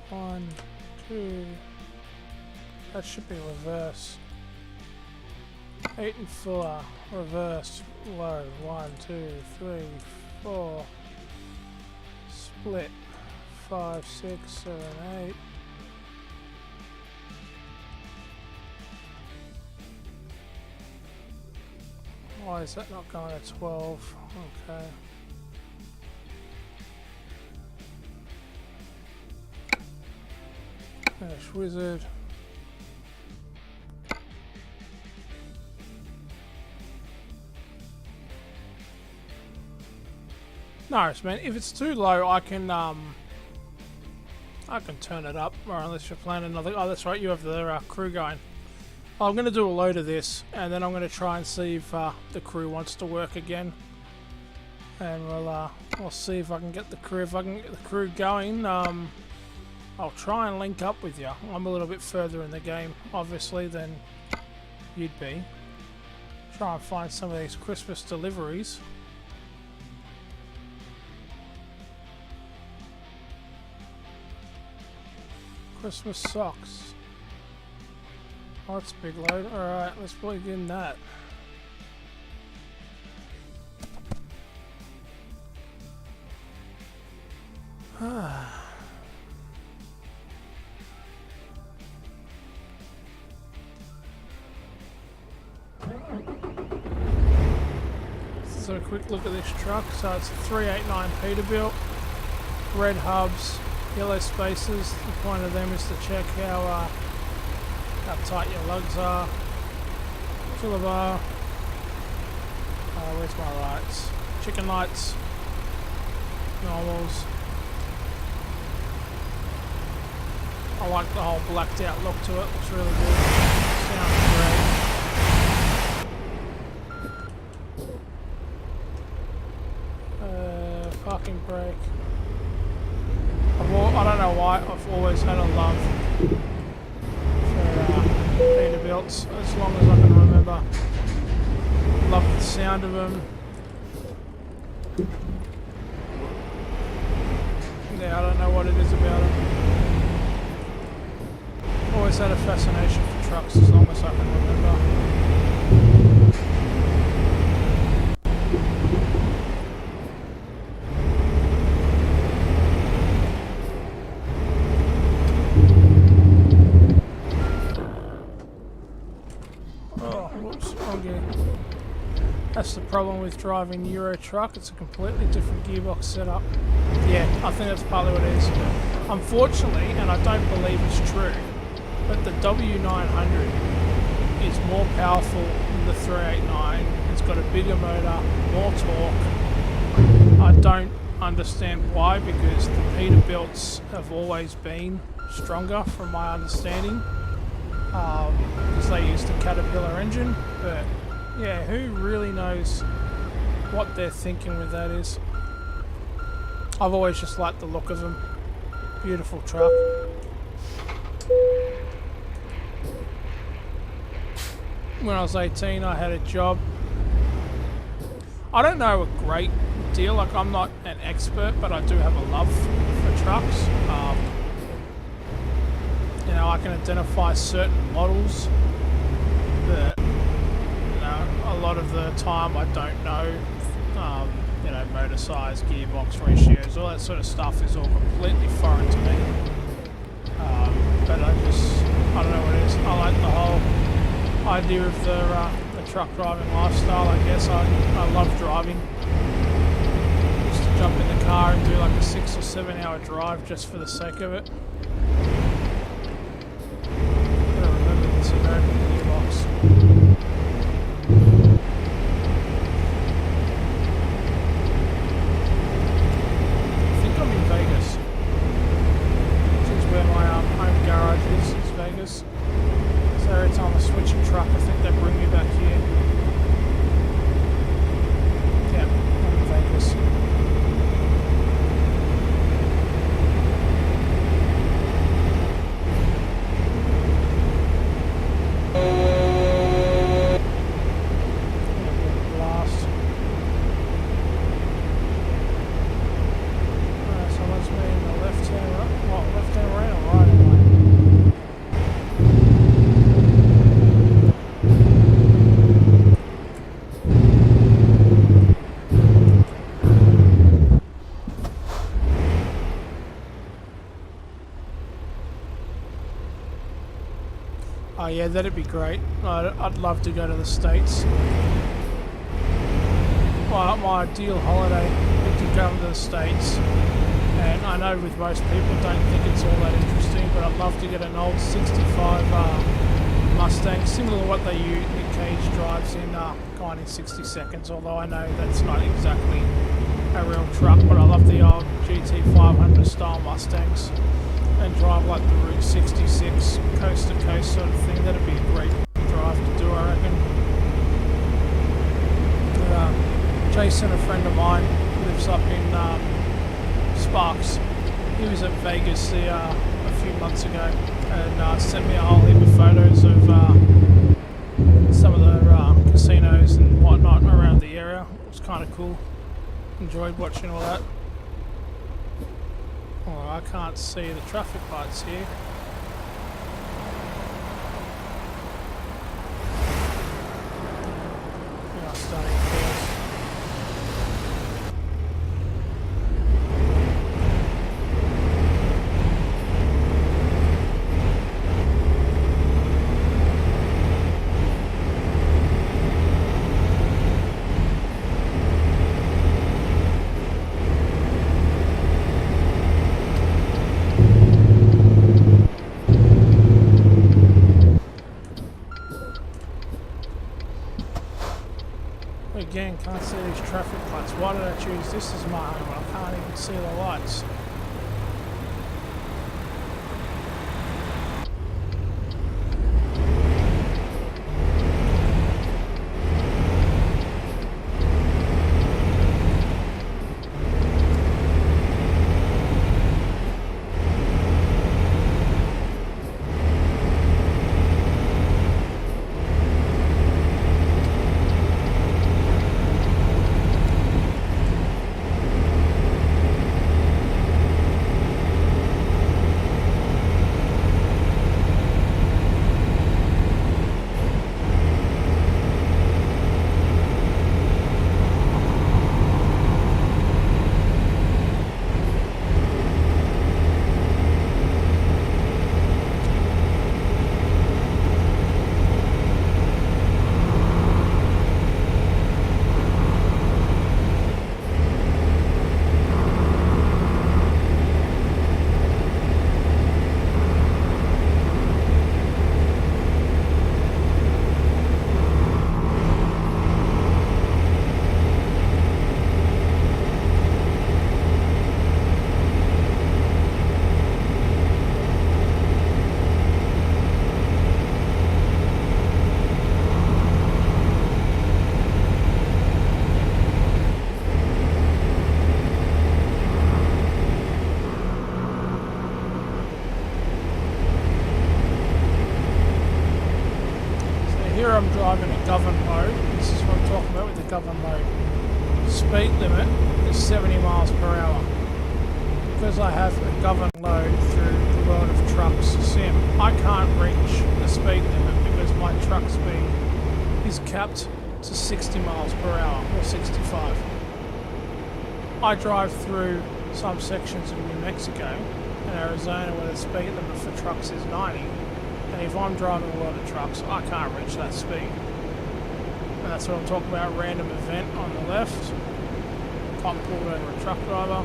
1, 2. That should be reverse. 8 and 4. Reverse. Low. 1, 2, 3, 4. split. 5, 6, 7, 8. Why is that not going to 12? Okay. Finish wizard. Nice, man. If it's too low, I can turn it up. Or unless you're playing another. Oh, that's right. You have the crew going. I'm going to do a load of this, and then I'm going to try and see if the crew wants to work again. And we'll see if I can get the crew. If I can get the crew going, I'll try and link up with you. I'm a little bit further in the game, obviously, than you'd be. Try and find some of these Christmas deliveries. Christmas socks. Oh, that's a big load. Alright, let's plug in that. So a quick look at this truck. So it's a 389 Peterbilt, red hubs, yellow spaces. The point of them is to check how tight your lugs are. Filler bar. Where's my lights? Chicken lights. Normals. I like the whole blacked out look to it. Looks really good. Sounds great. Parking brake. I don't know why, I've always had a love for Peterbilts, as long as I can remember. Love the sound of them. Yeah, I don't know what it is about them. Always had a fascination for trucks as long as I can remember. That's the problem with driving Euro truck, it's a completely different gearbox setup. Yeah, I think that's partly what it is. Unfortunately, and I don't believe it's true, but the W900 is more powerful than the 389. It's got a bigger motor, more torque. I don't understand why, because the Peterbilts have always been stronger from my understanding, because they use the Caterpillar engine, but yeah, who really knows what they're thinking with that is. I've always just liked the look of them. Beautiful truck. When I was 18, I had a job. I don't know a great deal, like I'm not an expert, but I do have a love for trucks. You know, I can identify certain models that, a lot of the time I don't know, you know, motor size, gearbox ratios, all that sort of stuff is all completely foreign to me. But I don't know what it is. I like the whole idea of the truck driving lifestyle, I guess. I love driving. Just to jump in the car and do like a 6 or 7 hour drive just for the sake of it. Gotta remember this American gearbox. Vegas. So every time I switch a truck, I think they bring me back here. Yeah, I'm in Vegas. Oh yeah, that'd be great. I'd love to go to the States. My ideal holiday would to go to the States. And I know with most people don't think it's all that interesting, but I'd love to get an old 65 Mustang, similar to what Nick Cage drives in Gone in 60 Seconds, although I know that's not exactly a real truck, but I love the old GT500 style Mustangs and drive like the Route 66 coast to coast sort of thing. That'd be a great drive to do, I reckon. Jason, a friend of mine, lives up in Sparks. He was at Vegas a few months ago and sent me a whole heap of photos of some of the casinos and whatnot around the area. It was kind of cool. Enjoyed watching all that. Oh, I can't see the traffic lights here. Yeah, starting chaos. Again, can't see these traffic lights. Why did I choose this as my home? I can't even see the lights. Here I'm driving at govern mode. This is what I'm talking about with the govern mode. Speed limit is 70 miles per hour. Because I have a govern load through the World of Trucks sim, I can't reach the speed limit because my truck speed is capped to 60 miles per hour or 65. I drive through some sections of New Mexico and Arizona where the speed limit for trucks is 90. And if I'm driving a lot of trucks, I can't reach that speed. And that's what I'm talking about, random event on the left. Cop pulled over a truck driver.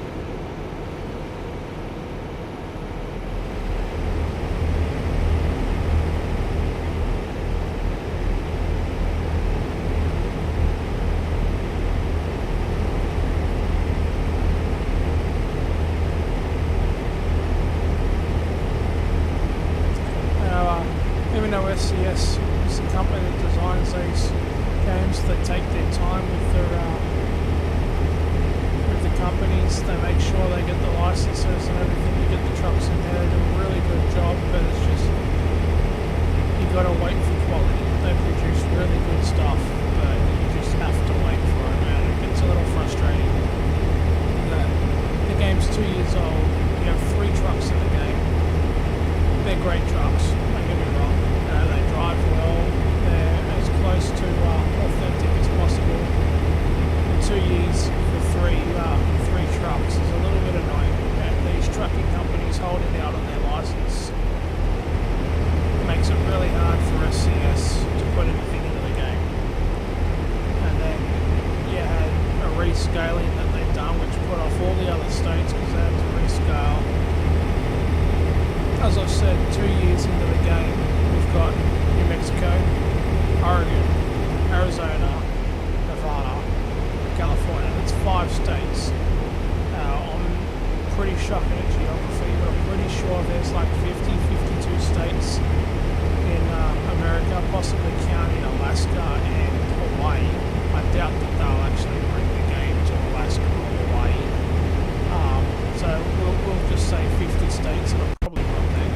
Even though SCS is the company that designs these games, they take their time with the companies. They make sure they get the licenses and everything to get the trucks in there. They do a really good job, but it's just you got to wait for quality. They produce really good stuff, but you just have to wait for it, man. It gets a little frustrating. The game's 2 years old. You have 3 trucks in the game. They're great trucks. Don't get me wrong. They drive well. They're as close to authentic as possible. In 2 years for three trucks is a little bit annoying. And these trucking companies holding out on their license makes it really hard for said, 2 years into the game, we've got New Mexico, Oregon, Arizona, Nevada, California. That's 5 states. I'm pretty shocked at geography, but I'm pretty sure there's like 50, 52 states in America, possibly counting Alaska and Hawaii. I doubt that they'll actually bring the game to Alaska or Hawaii. So we'll just say 50 states, and I'm probably wrong there.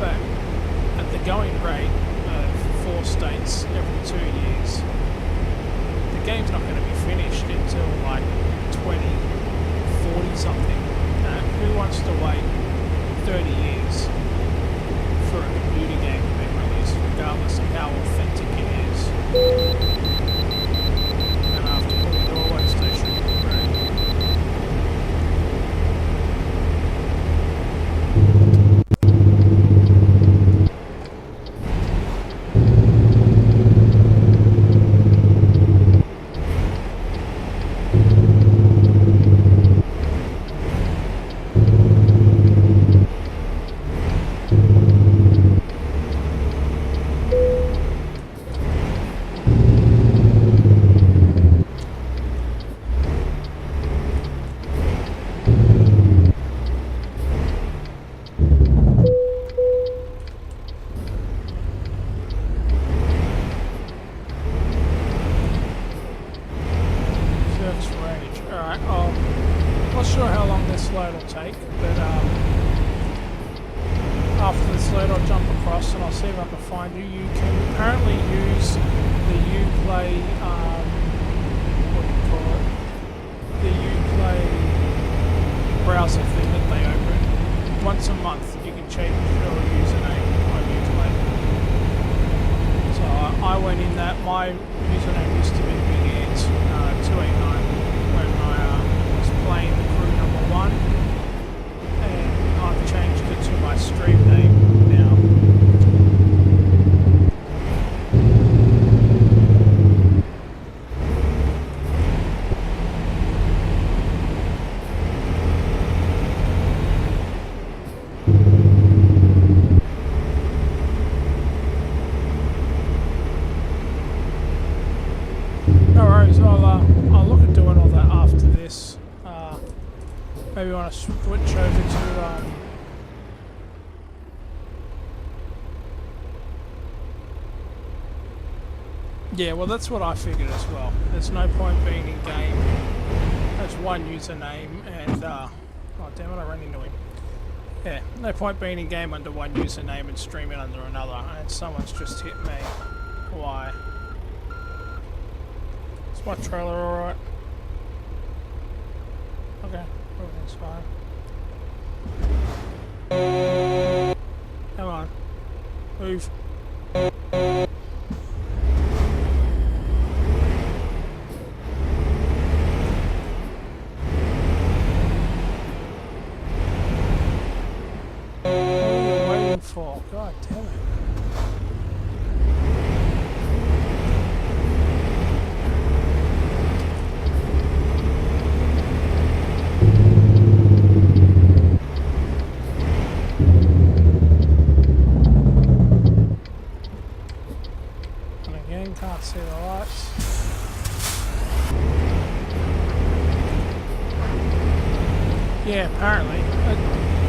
But at the going rate of 4 states every 2 years, the game's not going to be finished until like 2040 something. Who wants to wait 30 years for a computer game to be released, regardless of how authentic it is? And after putting the Norway station, right? Not sure how long this load will take, but after this load I'll jump across and I'll see if I can find you. You can apparently use the Uplay, what do you call it? The Uplay browser thing that they open. Once a month you can change your username on Uplay. So I went in that. My username used to be Big Ants 289 when I was playing the crew number 1, and I've changed it to my stream name now. No worries, I'll look at doing all that after this. Maybe I want to switch over to yeah, well that's what I figured as well. There's no point being in game. There's one username and oh damn it, I ran into him. Yeah, no point being in game under one username and streaming under another, and someone's just hit me. Why? Is my trailer alright? Okay, everything's fine. Come on. Move. What are you waiting for? God damn it. Can't see the lights. Yeah, apparently.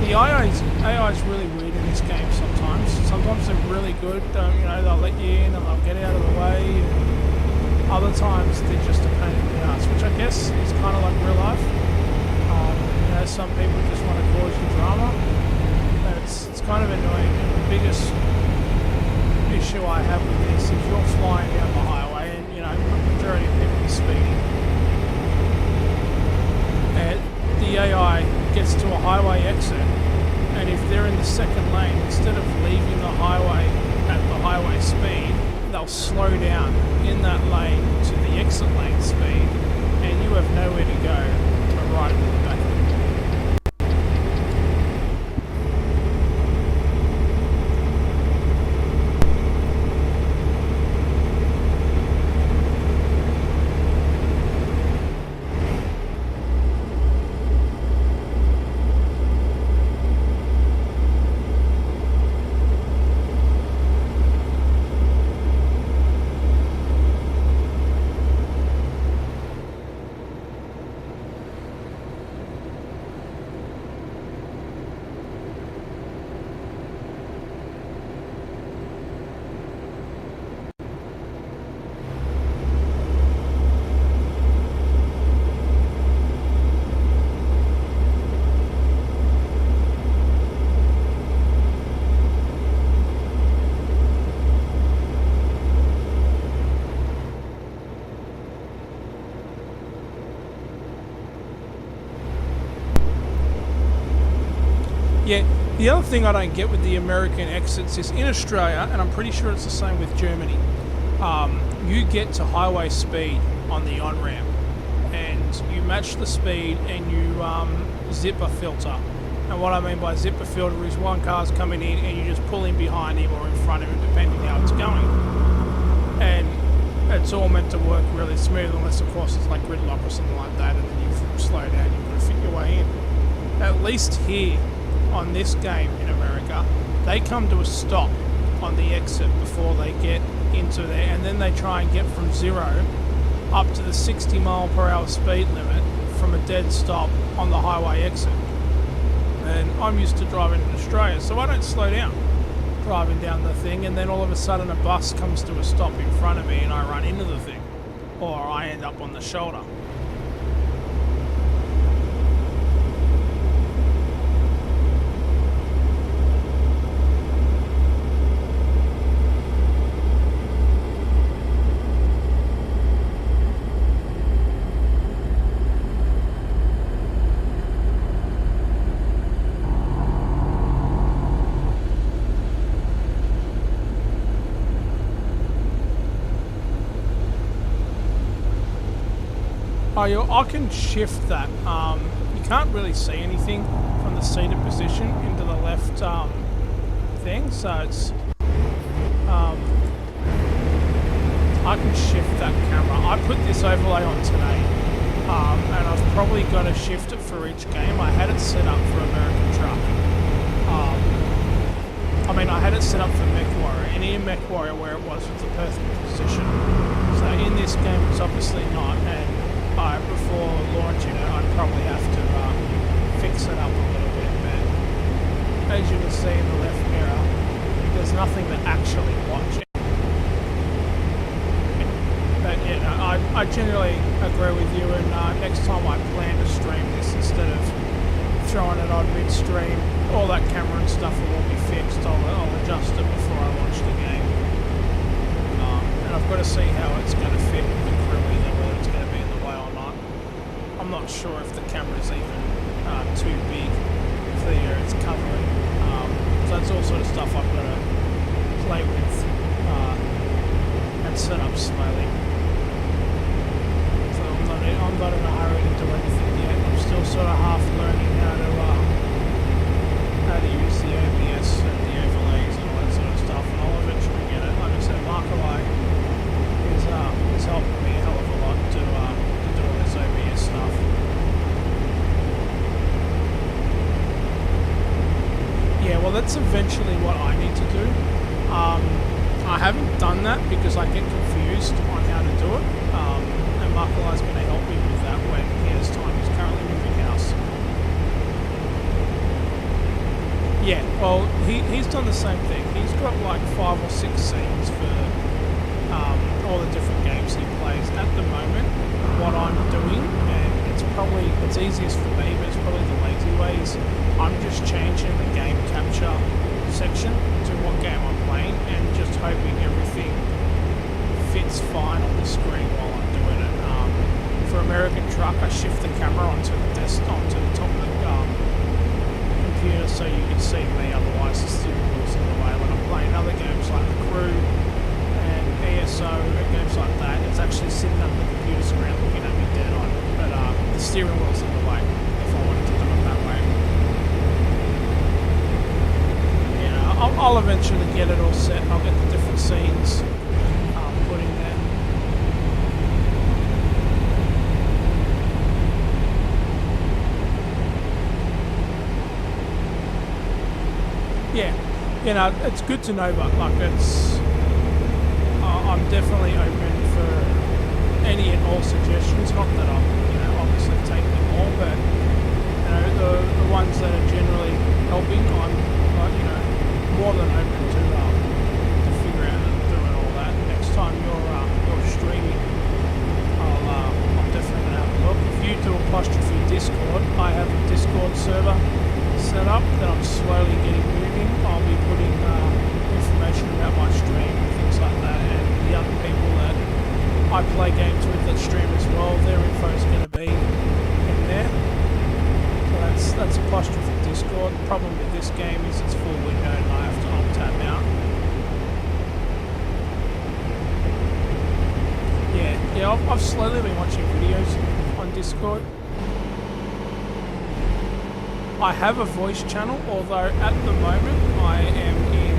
The AI is really weird in this game sometimes. Sometimes they're really good, you know, they'll let you in and they'll get out of the way. And other times they're just a pain in the ass, which I guess is kind of like real life. You know, some people just want to cause you drama. But it's kind of annoying. And the biggest issue I have with this, if you're flying down the highway and, you know, the majority of people are speeding, and the AI gets to a highway exit, and if they're in the second lane, instead of leaving the highway at the highway speed, they'll slow down in that lane to the exit lane speed, and you have nowhere to go but right into the back of it. Yeah, the other thing I don't get with the American exits is in Australia, and I'm pretty sure it's the same with Germany, you get to highway speed on the on-ramp, and you match the speed and you zip a filter. And what I mean by zip a filter is one car's coming in and you just pull in behind him or in front of him, depending how it's going. And it's all meant to work really smooth, unless of course it's like gridlock or something like that, and then you slow down, you've got to fit your way in. At least here, on this game in America, they come to a stop on the exit before they get into there, and then they try and get from 0 up to the 60 mile per hour speed limit from a dead stop on the highway exit. And I'm used to driving in Australia, so I don't slow down driving down the thing, and then all of a sudden a bus comes to a stop in front of me and I run into the thing, or I end up on the shoulder. I can shift that. You can't really see anything from the seated position into the left thing, so it's I can shift that camera. I put this overlay on today, and I've probably got to shift it for each game. I had it set up for American Truck. I mean, I had it set up for MechWarrior, and in MechWarrior where it was the perfect position. So in this game it's obviously not, and before launching it, I'd probably have to fix it up a little bit, but as you can see in the left mirror, there's nothing to actually watch. But yeah, I generally agree with you, and next time I plan to stream this, instead of throwing it on midstream, all that camera and stuff will all be fixed. I'll adjust it before I launch the game. And I've got to see how it's going to fit with the crew, either whether it's going to be in the way or not. I'm not sure if the camera's even too big for the area it's covering. So that's all sort of stuff I've got to play with and set up slowly. So I'm not in a hurry to do anything yet. I'm still sort of half learning how to use the OBS and the overlays and all that sort of stuff, and I'll eventually get it. Like I said, Markolai is helping me a hell of a lot to do all this OBS stuff. Yeah, well, that's eventually what I need to do. I haven't done that because I get confused on how to do it, and Markolai's going to help me with that when he has time. He's currently moving house. Yeah, well, he's done the same thing. He's got like 5 or 6 scenes for all the different games he plays at the moment. What I'm doing, and it's easiest for me, but it's probably the lazy way, is I'm just changing the game capture section to what game I'm playing, and just hoping everything fits fine on the screen while I'm doing it. For American Truck, I shift the camera onto the desktop, onto the top of the computer, so you can see me. Otherwise, the steering wheel's in the way. When I'm playing other games like The Crew and ESO and games like that, it's actually sitting on the computer screen looking at me dead on. But the steering wheel's in the way if I wanted to do it that way. I'll eventually get it all set. I'll get the different scenes put in there. Yeah, it's good to know, but like I'm definitely open for any and all suggestions. Not that I'm, obviously take them all, but the ones that are generally helping, I'm more than open to figure out and doing all that. Next time you're streaming, I'm definitely gonna have a look. If you do apostrophe Discord, I have a Discord server set up that I'm slowly getting moving. I'll be putting information about my stream and things like that, and the other people that I play games with that stream as well. Their info is going to be in there. So that's apostrophe Discord. problem with this game is it's full window and I have to alt-tab out. Yeah, I've slowly been watching videos on Discord. I have a voice channel, although at the moment I am in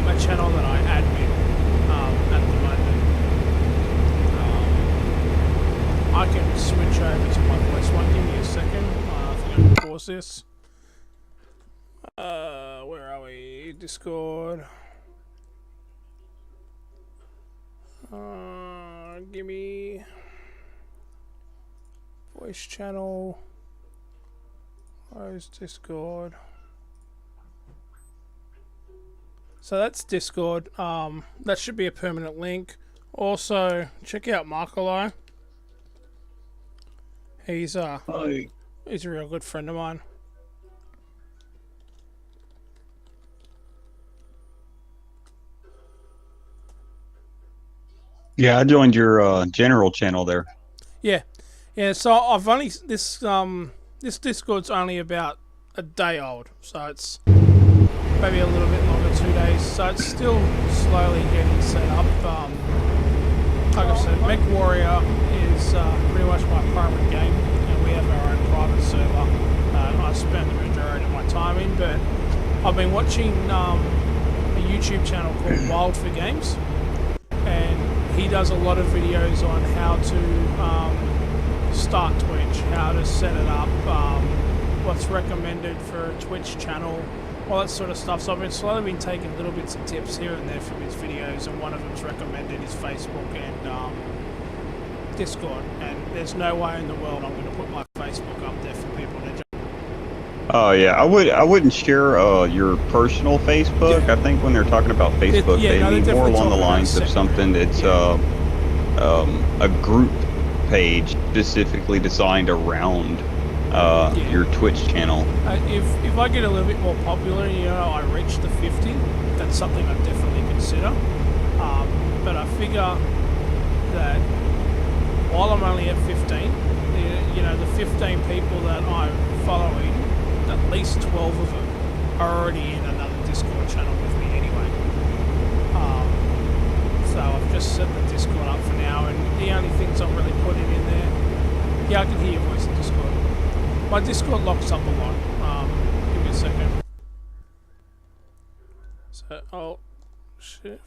a channel that I admin at the moment. I can switch over to my voice one. Give me a second. I think I can pause this. Where are we? Discord. Give me voice channel. Where's Discord? So that's Discord. That should be a permanent link. Also, check out Markali. He's a real good friend of mine. Yeah, I joined your general channel there. Yeah. So I've only this Discord's only about a day old, so it's maybe a little bit longer, 2 days. So it's still slowly getting set up. Like I said, Mech Warrior is pretty much my primary game, and we have our own private server. I spend the majority of my time in, but I've been watching a YouTube channel called Wild for Games, and he does a lot of videos on how to start Twitch, how to set it up, what's recommended for a Twitch channel, all that sort of stuff. So I've been slowly taking little bits of tips here and there from his videos, and one of them's recommended is Facebook and Discord. And there's no way in the world I'm going to put my Facebook up there for people to. Oh yeah, I wouldn't share your personal Facebook. Yeah. I think when they're talking about Facebook, Yeah, no, they mean they're more definitely along the talking about lines of something that's a group page specifically designed around your Twitch channel. If I get a little bit more popular, I reach the 50, that's something I'd definitely consider. But I figure that while I'm only at 15, the 15 people that I'm following, at least 12 of them are already in another Discord channel with me anyway. So I've just set the Discord up for now, and the only things I'm really putting in there, yeah, I can hear your voice in Discord. My Discord locks up a lot. Give me a second. So, oh, shit.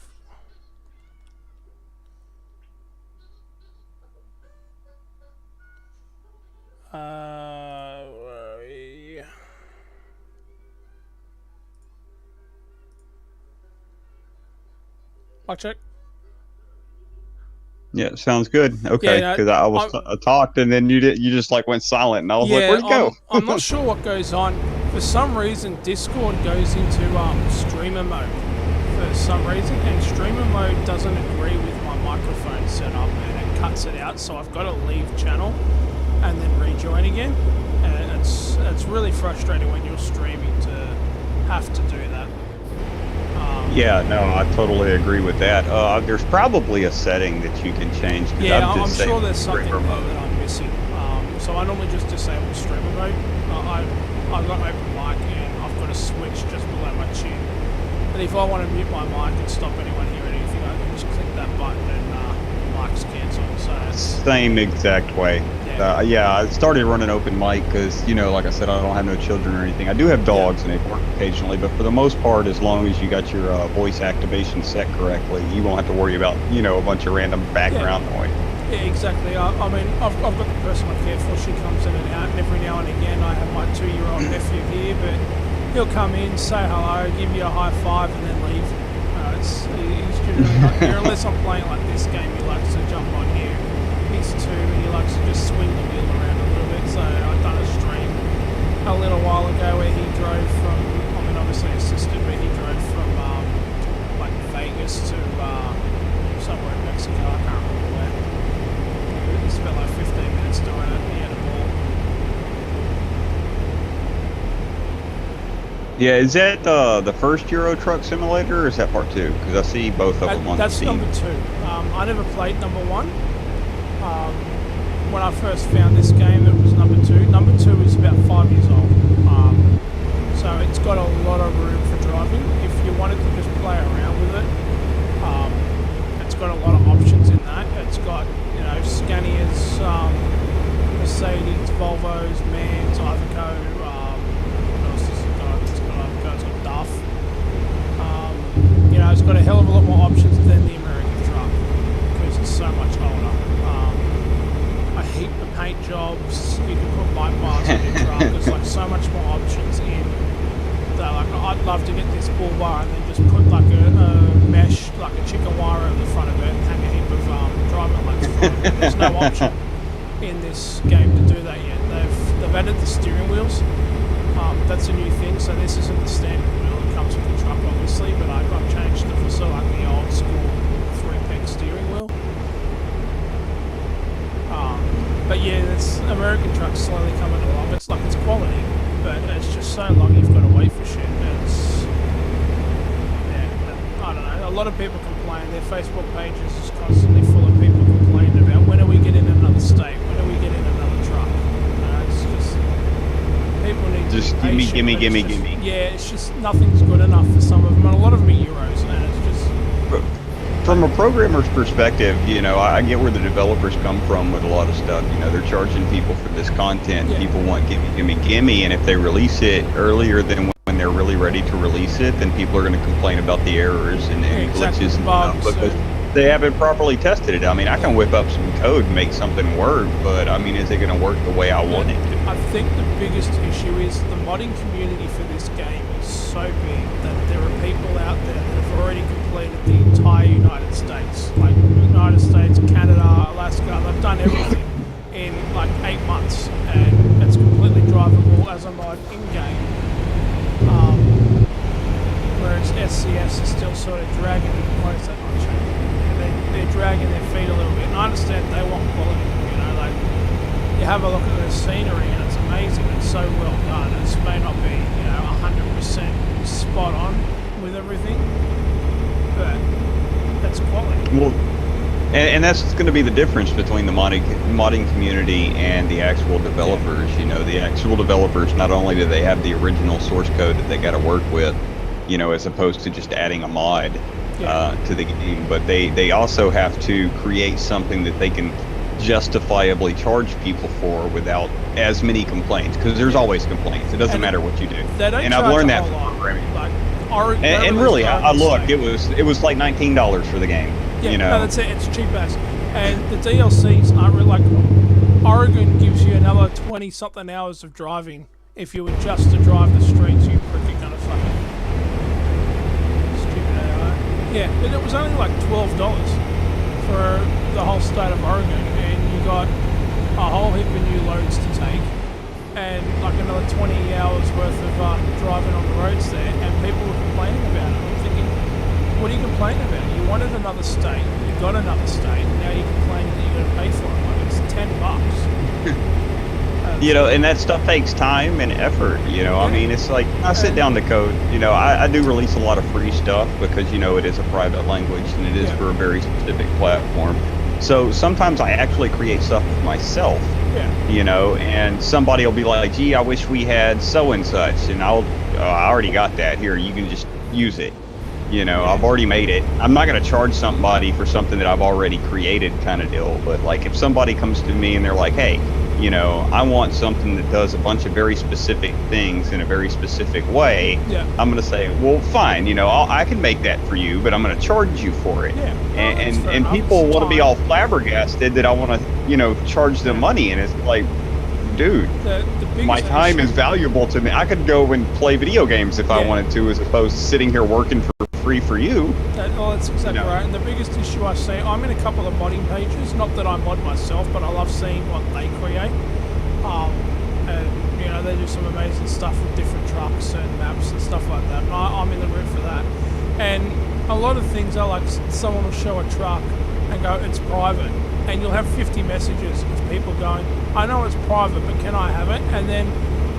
Where are we? Mic check. Yeah, sounds good. Okay, Yeah, because I talked and then you just like went silent, and I was like, where'd it go? I'm not sure what goes on. For some reason, Discord goes into streamer mode. For some reason, and streamer mode doesn't agree with my microphone setup, and it cuts it out. So I've got to leave channel and then rejoin again. And it's really frustrating when you're streaming to have to do that. Yeah, no, I totally agree with that. There's probably a setting that you can change. Yeah, I'm sure there's something there that I'm missing. So I normally just disable streamer mode. I've got open mic and I've got a switch just below my chin. And if I want to mute my mic and stop anyone hearing anything, I can just click that button and mic's cancelled. So same exact way. Yeah, I started running open mic because, like I said, I don't have no children or anything. I do have dogs and they work occasionally, but for the most part, as long as you got your voice activation set correctly, you won't have to worry about, a bunch of random background noise. Yeah, exactly. I mean, I've got the person I care for. She comes in and out, and every now and again I have my 2-year-old nephew here, but he'll come in, say hello, give you a high five, and then leave. He's generally not here unless I'm playing like this game. He likes to jump on here. He's 2 and he likes to just swing the wheel around a little bit. So I've done a stream a little while ago where he drove from, obviously assisted, but he drove from like Vegas to somewhere in Mexico. I can't remember where. He spent like 15 minutes doing it. He had a ball. Yeah, is that the first Euro Truck Simulator, or is that part 2? Because I see both of them on That's Steam. number 2. I never played number 1. When I first found this game, it was number 2. Number 2 is about 5 years old. Mercedes, Volvos, Mans, Iveco, what else has it got? It's got Duff. You know, it's got a hell of a lot more options than the American truck because it's so much older. A heap of paint jobs. You can put bike bars on your truck. There's like so much more options in. That, like, I'd love to get this bull bar and then just put like a mesh, like a chicken wire over the front of it, and hang a heap of driving lights from it. But there's no option in this game to do that yet. They've added the steering wheels. That's a new thing. So this isn't the standard wheel that comes with the truck, obviously, but I've changed it for sort of like the old school 3-peg steering wheel. But yeah, this American truck's slowly coming along. It's like it's quality, but it's just so long you've got to wait for shit. It's, yeah, I don't know. A lot of people complain. Their Facebook page is just constantly full of people complaining about when are we getting another state? When are we getting another truck? It's just people need Just to be gimme, patient, gimme, but it's gimme, just- gimme. Yeah, it's just nothing's good enough for some of them, and a lot of them are Euros, and it's just. From a programmer's perspective, you know, I get where the developers come from with a lot of stuff. You know, they're charging people for this content. Yeah. People want gimme, gimme, gimme, and if they release it earlier than when they're really ready to release it, then people are going to complain about the errors and Exactly, glitches and bugs, stuff because and- they haven't properly tested it. I mean, I can whip up some code and make something work, but I mean, is it going to work the way I want it to? I think the biggest issue is the modding community for this game is so big that there are people out there that have already completed the entire United States, like United States, Canada, Alaska. They've done everything in like 8 months, and it's completely drivable as a mod in-game. Whereas SCS is still sort of dragging, what is that not changing? They're dragging their feet a little bit. And I understand they want quality, you know, like you have a look at the scenery and it's amazing. It's so well done. It may not be, you know, 100% spot on with everything, but that's quality. Well, and that's going to be the difference between the modding community and the actual developers. You know, the actual developers, not only do they have the original source code that they got to work with, you know, as opposed to just adding a mod to the game, but they also have to create something that they can justifiably charge people for without as many complaints, because there's always complaints. It doesn't matter what you do. They don't And I've charge learned a that whole from lot. programming. Like, And really, I looked. It was like $19 for the game. Yeah, you know, no, that's it. It's cheap as. And the DLCs aren't really like. Oregon gives you another 20-something hours of driving if you were just to drive the streets. You pretty gonna fucking stupid AI. Yeah, but it was only like $12 for the whole state of Oregon, and you got a whole heap of new loads to take, and like another 20 hours worth of driving on the roads there, and people were complaining about it. I'm thinking, what are you complaining about? You wanted another state, you got another state, and now you're complaining that you're going to pay for it. Like, it's $10. you know, and that stuff takes time and effort. You know, I mean, it's like I sit down to code. You know, I do release a lot of free stuff because, you know, it is a private language and it is for a very specific platform. So sometimes I actually create stuff for myself. Yeah. You know, and somebody will be like, "Gee, I wish we had so and such," and I already got that. Here, you can just use it. You know, I've already made it. I'm not going to charge somebody for something that I've already created, kind of deal. But like, if somebody comes to me and they're like, "Hey, you know, I want something that does a bunch of very specific things in a very specific way," I'm going to say, "Well, fine. You know, I can make that for you, but I'm going to charge you for it." Yeah. And people want to be all flabbergasted that I want to, you know, charge them money, and it's like, dude, The biggest my time issue- is valuable to me. I could go and play video games if I wanted to, as opposed to sitting here working for free for you. Well, that's exactly right. And the biggest issue I see, I'm in a couple of modding pages. Not that I mod myself, but I love seeing what they create. And you know, they do some amazing stuff with different trucks and maps and stuff like that. And I'm in the room for that. And a lot of things are like someone will show a truck and go, "It's private," and you'll have 50 messages of people going, "I know it's private, but can I have it?" And then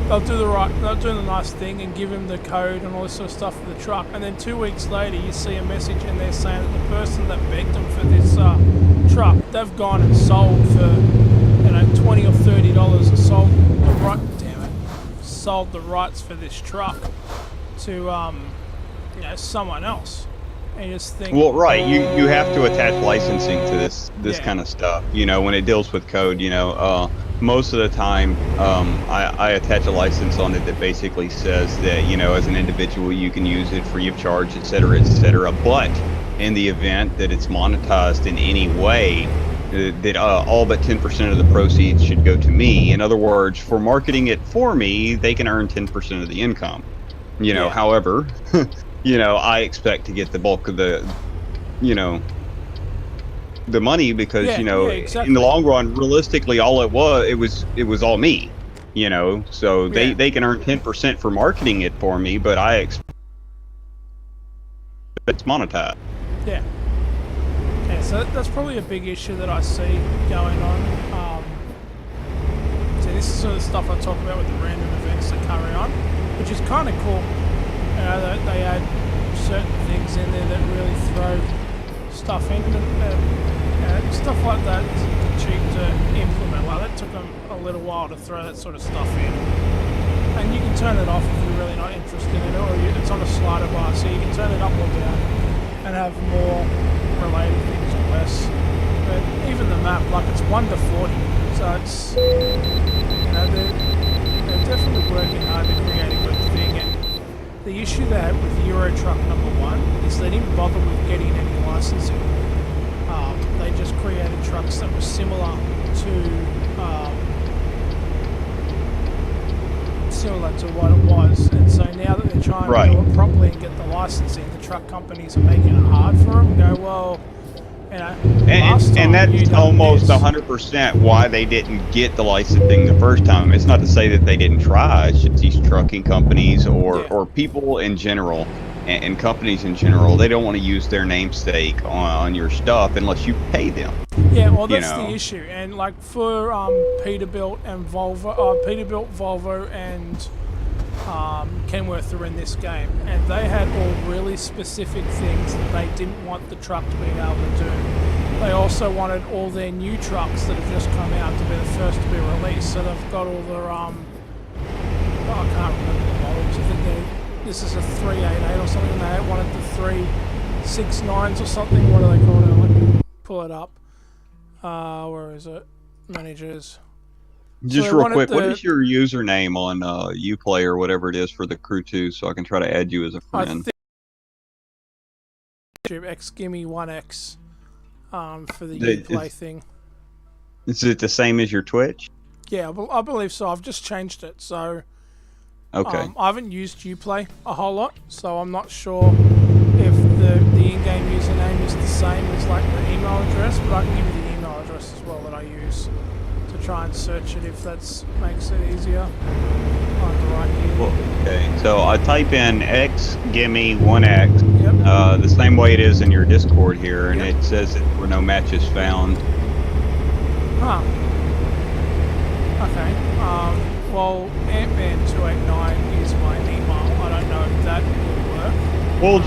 they'll do the nice thing and give him the code and all this sort of stuff for the truck. And then 2 weeks later, you see a message and they're saying that the person that begged them for this truck, they've gone and sold for, you know, $20 or $30 and sold the rights for this truck to you know, someone else. And you just think, Well, right, you have to attach licensing to this kind of stuff. You know, when it deals with code, you know, most of the time, I attach a license on it that basically says that, you know, as an individual, you can use it free of charge, et cetera, et cetera. But in the event that it's monetized in any way, that all but 10% of the proceeds should go to me. In other words, for marketing it for me, they can earn 10% of the income. You know, Yeah. however, you know, I expect to get the bulk of the, you know, the money because, Yeah, you know, yeah, exactly. in the long run, realistically, all it was all me, you know, so Yeah. they can earn 10% for marketing it for me, but I expect it's monetized. Yeah. Yeah, so that's probably a big issue that I see going on. So this is sort of stuff I talk about with the random events that carry on, which is kind of cool. You know, that they add certain things in there that really throw stuff in. Stuff like that is cheap to implement. Like that took them a little while to throw that sort of stuff in. And you can turn it off if you're really not interested in it, or it's on a slider bar, so you can turn it up or down and have more related things or less. But even the map, like it's 1 to 40, so it's, you know, they're definitely working hard to create a good thing. And the issue they had with Euro Truck #1 is they didn't bother with getting any licensing. They just created trucks that were similar to what it was, and so now that they're trying to do it properly and get the licensing, the truck companies are making it hard for them. Go, well, you know, last time And you that's done almost this. 100% why they didn't get the licensing the first time. It's not to say that they didn't try. It's just these trucking companies or people in general and companies in general, they don't want to use their namesake on your stuff unless you pay them. Yeah, well, that's you know. the issue. And like for Peterbilt and Volvo, Peterbilt, Volvo, and Kenworth are in this game, and they had all really specific things that they didn't want the truck to be able to do. They also wanted all their new trucks that have just come out to be the first to be released. So they've got all their I can't remember the models. I think this is a 388 or something. They wanted the 369s or something. What do they call it? Let me pull it up. Where is it? Managers. Just they real wanted quick, what the- is your username on Uplay or whatever it is for the Crew 2 so I can try to add you as a I friend? think XGimme1X for the Uplay thing. Is it the same as your Twitch? Yeah, I believe so. I've just changed it, so Okay. I haven't used Uplay a whole lot, so I'm not sure if the in-game username is the same as like the email address, but I can give you the email address as well that I use to try and search it if that makes it easier. On the right here. Well, okay. So I type in XGimme1X, Yep. the same way it is in your Discord here, and Yep. it says that there were no matches found. Huh. Okay. Well, Antman289 is my email. I don't know if that will work. We'll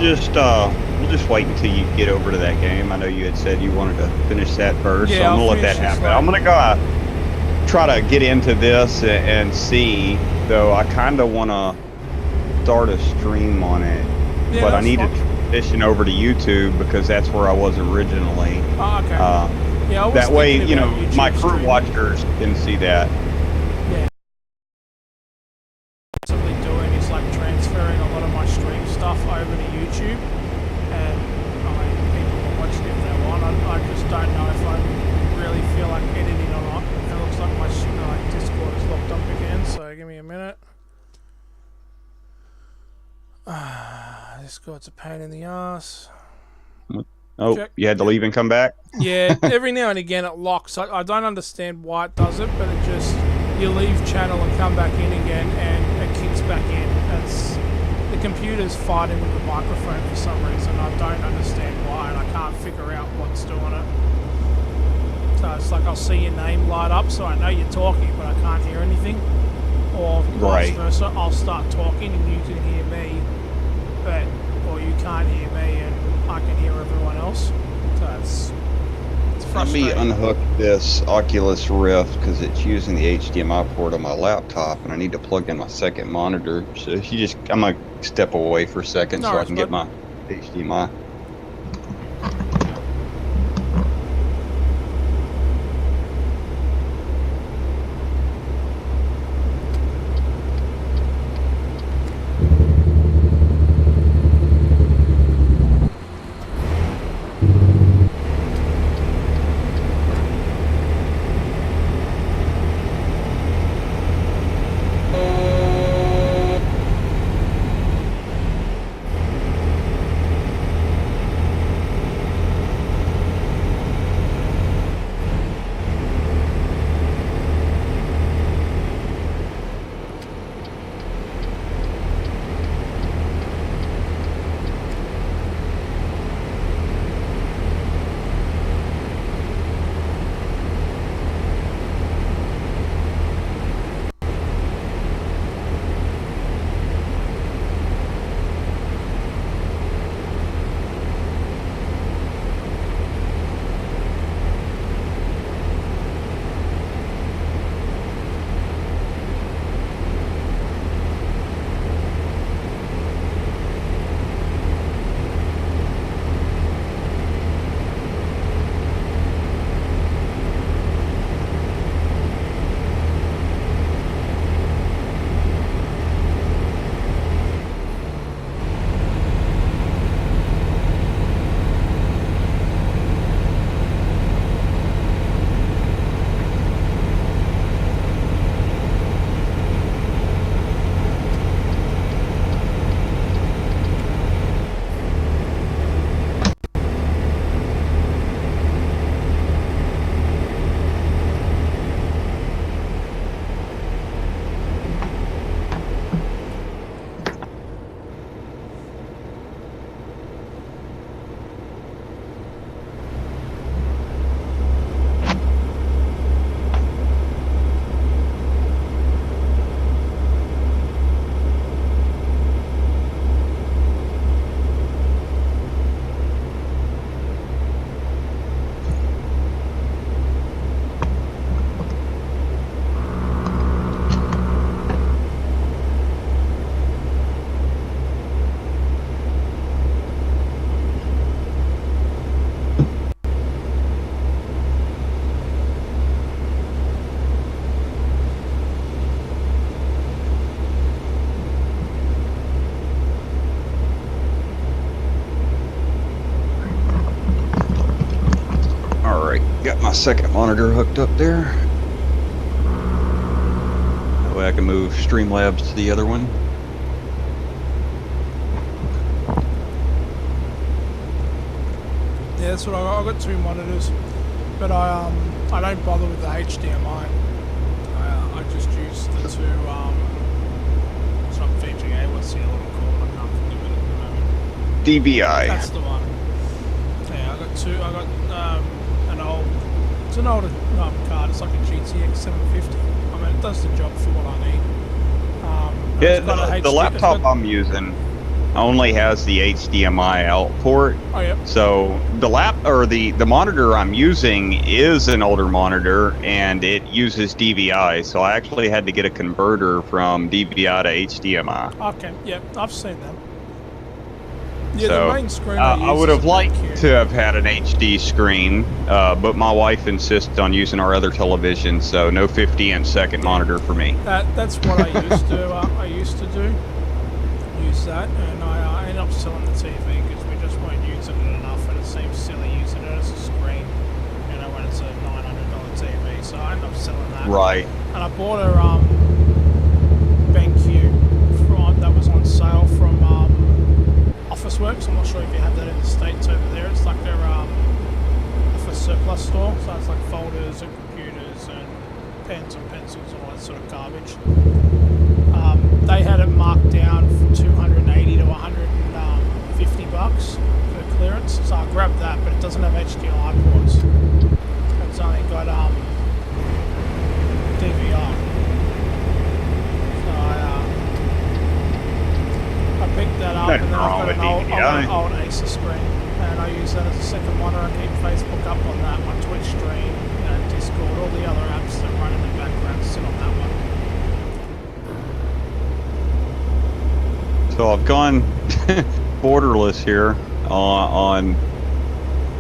just wait until you get over to that game. I know you had said you wanted to finish that first, so Yeah, I'm gonna I'll let that finish this happen. I'm gonna go try to get into this and see. Though I kind of want to start a stream on it, Yeah, but I that's need to fine. transition over to YouTube because that's where I was originally. Oh, okay. Yeah, I was That way, thinking you about know, YouTube my crew streaming. watchers can see that. Possibly doing is like transferring a lot of my stream stuff over to YouTube, and I mean, people will watch it if they want. I just don't know if I really feel like editing or not. It looks like my Discord is locked up again, so give me a minute. Discord's a pain in the ass. Oh, Check. you had to leave and come back? Yeah, every now and again it locks. I don't understand why it does it, but it just, you leave channel and come back in again and it kicks back in. The computer's fighting with the microphone for some reason. I don't understand why, and I can't figure out what's doing it. So it's like I'll see your name light up, so I know you're talking, but I can't hear anything. Or vice Right. versa, I'll start talking and you can hear me, or you can't hear me and I can hear everyone else. So it's Let me frustrating. unhook this Oculus Rift because it's using the HDMI port on my laptop, and I need to plug in my second monitor. So if you just, I'm gonna step away for a second No so I worries, can get bud. my HDMI. my second monitor hooked up there. That way I can move Streamlabs to the other one. Yeah, that's what I got 2 monitors, but I don't bother with the HDMI. I just use the 2 it's not VGA, what's the other one called? I can't think of it at the moment. DVI. That's the one. Yeah, I got 2. I got it's an older card. It's like a GTX 750. I mean, it does the job for what I need. Yeah, it's got a the HD laptop I'm using only has the HDMI out port. Oh yeah. So the the monitor I'm using is an older monitor and it uses DVI. So I actually had to get a converter from DVI to HDMI. Okay. Yeah, I've seen them. Yeah, So, the main screen I would have liked to have had an HD screen, but my wife insists on using our other television, so no 50-inch second monitor for me. That's what I used to. I used to use that, and I ended up selling the TV because we just weren't using it enough, and it seems silly using it as a screen. You know, when it's a $900 TV, so I ended up selling that. Right. And I bought a BenQ that was on sale from Officeworks. I'm not sure if you have that in the States over there. It's like their office surplus store, so it's like folders and computers and pens and pencils and all that sort of garbage. They had it marked down from 280 to 150 bucks for clearance, so I grabbed that, but it doesn't have HDMI ports. It's only got DVR. So I picked that up, Nothing and then wrong I've with got an DVI. old Acer screen, and I use that as a second monitor. I keep Facebook up on that, my Twitch stream, Discord, all the other apps that run in the background sit on that one. So I've gone borderless here on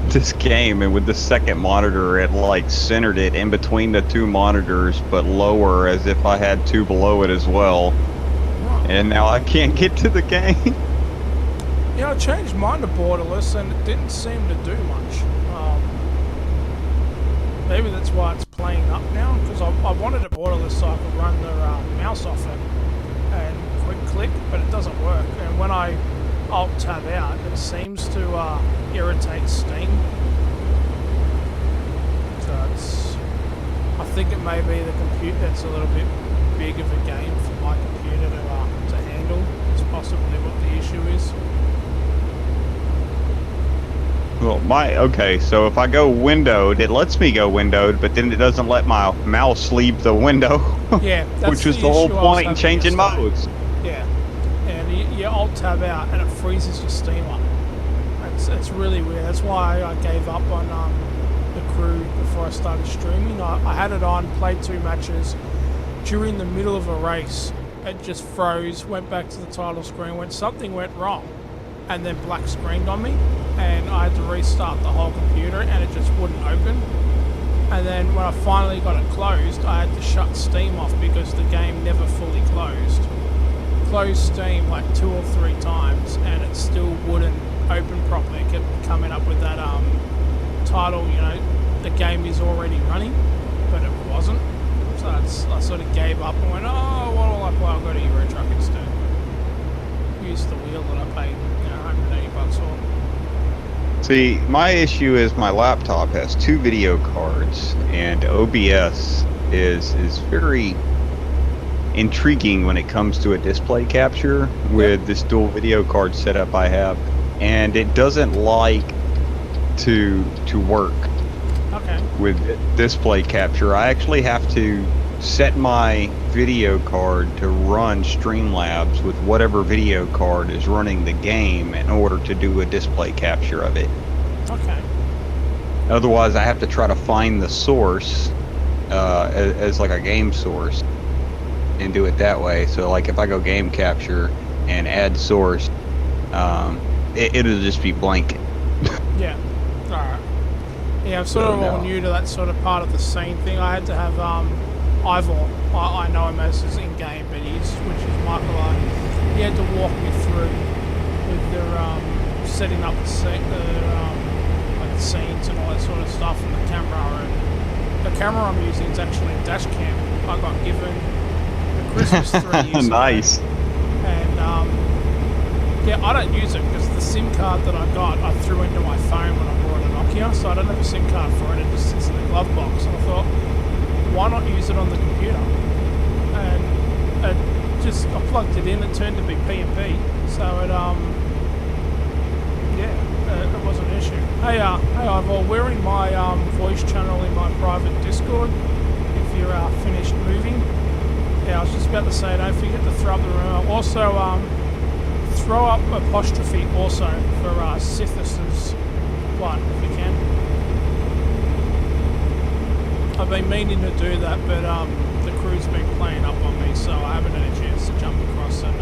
this game, and with the second monitor, it like centered it in between the 2 monitors, but lower, as if I had 2 below it as well. And now I can't get to the game. Yeah, I changed mine to borderless, and it didn't seem to do much. Maybe that's why it's playing up now, because I wanted it borderless so I could run the mouse off it and quick click, but it doesn't work. And when I alt tab out, it seems to irritate Steam. So I think it may be the computer that's a little bit big of a game for my computer to handle. It's possibly what the issue is. Well, okay, so if I go windowed, it lets me go windowed, but then it doesn't let my mouse leave the window. Yeah, that's which was the whole issue I was point in having changing yesterday. modes. Yeah, and you alt tab out and it freezes your Steam up. It's really weird. That's why I gave up on the crew before I started streaming. I had it on, played 2 matches. During the middle of a race, it just froze, went back to the title screen, something went wrong, and then black screened on me, and I had to restart the whole computer, and it just wouldn't open. And then when I finally got it closed, I had to shut Steam off because the game never fully closed. Closed Steam like 2 or 3 times, and it still wouldn't open properly. It kept coming up with that title, the game is already running, but it wasn't. So I sort of gave up and went, oh, what will I play? I'll go to Euro Truck instead. Use the wheel that I paid, $180 for. See, my issue is my laptop has 2 video cards, and OBS is very intriguing when it comes to a display capture with this dual video card setup I have, and it doesn't like to work. Okay. With display capture. I actually have to set my video card to run Streamlabs with whatever video card is running the game in order to do a display capture of it. Okay. Otherwise, I have to try to find the source as like a game source and do it that way. So like if I go game capture and add source, it'll just be blank. Yeah. Alright. Yeah, I'm sort of all new to that sort of part of the scene thing. I had to have Ivor, I know him as his in-game, but which is Michael. He had to walk me through with the setting up the scenes and all that sort of stuff and the camera. And the camera I'm using is actually a dash cam I got given at Christmas 3 years Nice. ago. And yeah, I don't use it because the SIM card that I got I threw into my phone when I bought a Nokia, so I don't have a SIM card for it. It just sits in the glove box. And I thought, why not use it on the computer? And I plugged it in. It turned to be PNP, so it it wasn't an issue. Hey Ivor, we're in my voice channel in my private Discord. If you're finished moving, yeah, I was just about to say, don't forget to throw up the room. Also, throw up apostrophe also for Sithus's one if you can. I've been meaning to do that, but the crew's been playing up on me, so I haven't had a chance to jump across and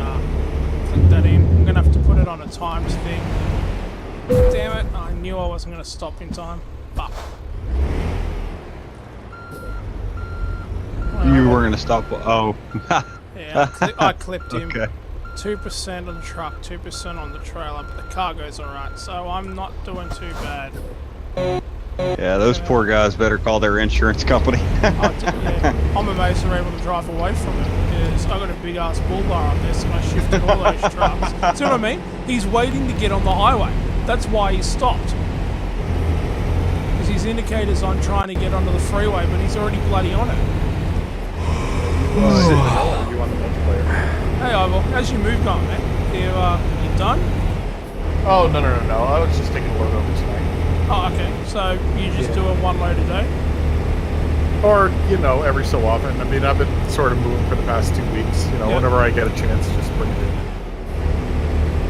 click that in. I'm gonna have to put it on a timed thing. Damn it! I knew I wasn't gonna stop in time. Fuck. You were gonna stop. Oh. Yeah, I clipped him. Okay. 2% on the truck, 2% on the trailer, but the cargo's alright, so I'm not doing too bad. Yeah, those poor guys better call their insurance company. I'm amazed they're able to drive away from it, because I got a big ass bull bar on this and I shifted all those trucks. See what I mean? He's waiting to get on the highway. That's why he stopped. Because his indicator's on trying to get onto the freeway, but he's already bloody on it. You on the multiplayer? Hey Ivor, how's your move going, man? You done? Oh, no. I was just taking a load over tonight. Oh, okay. So you just do a one load a day? Or, every so often. I mean, I've been sort of moving for the past 2 weeks. Whenever I get a chance, just bring it in.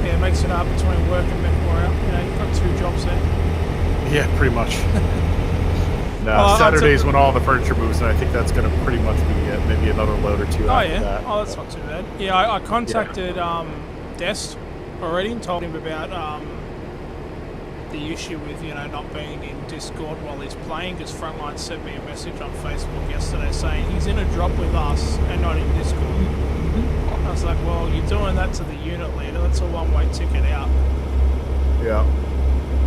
Yeah, it makes it up between work and MechWarrior. You've got 2 jobs there. Yeah, pretty much. No, Saturday's when all the furniture moves, and I think that's going to pretty much be it. Maybe another load or 2 after that. Oh, that's not too bad. Yeah, I contacted Dest already and told him about the issue with, not being in Discord while he's playing, because Frontline sent me a message on Facebook yesterday saying he's in a drop with us and not in Discord. I was like, well, you're doing that to the unit leader. That's a one-way ticket out. Yeah.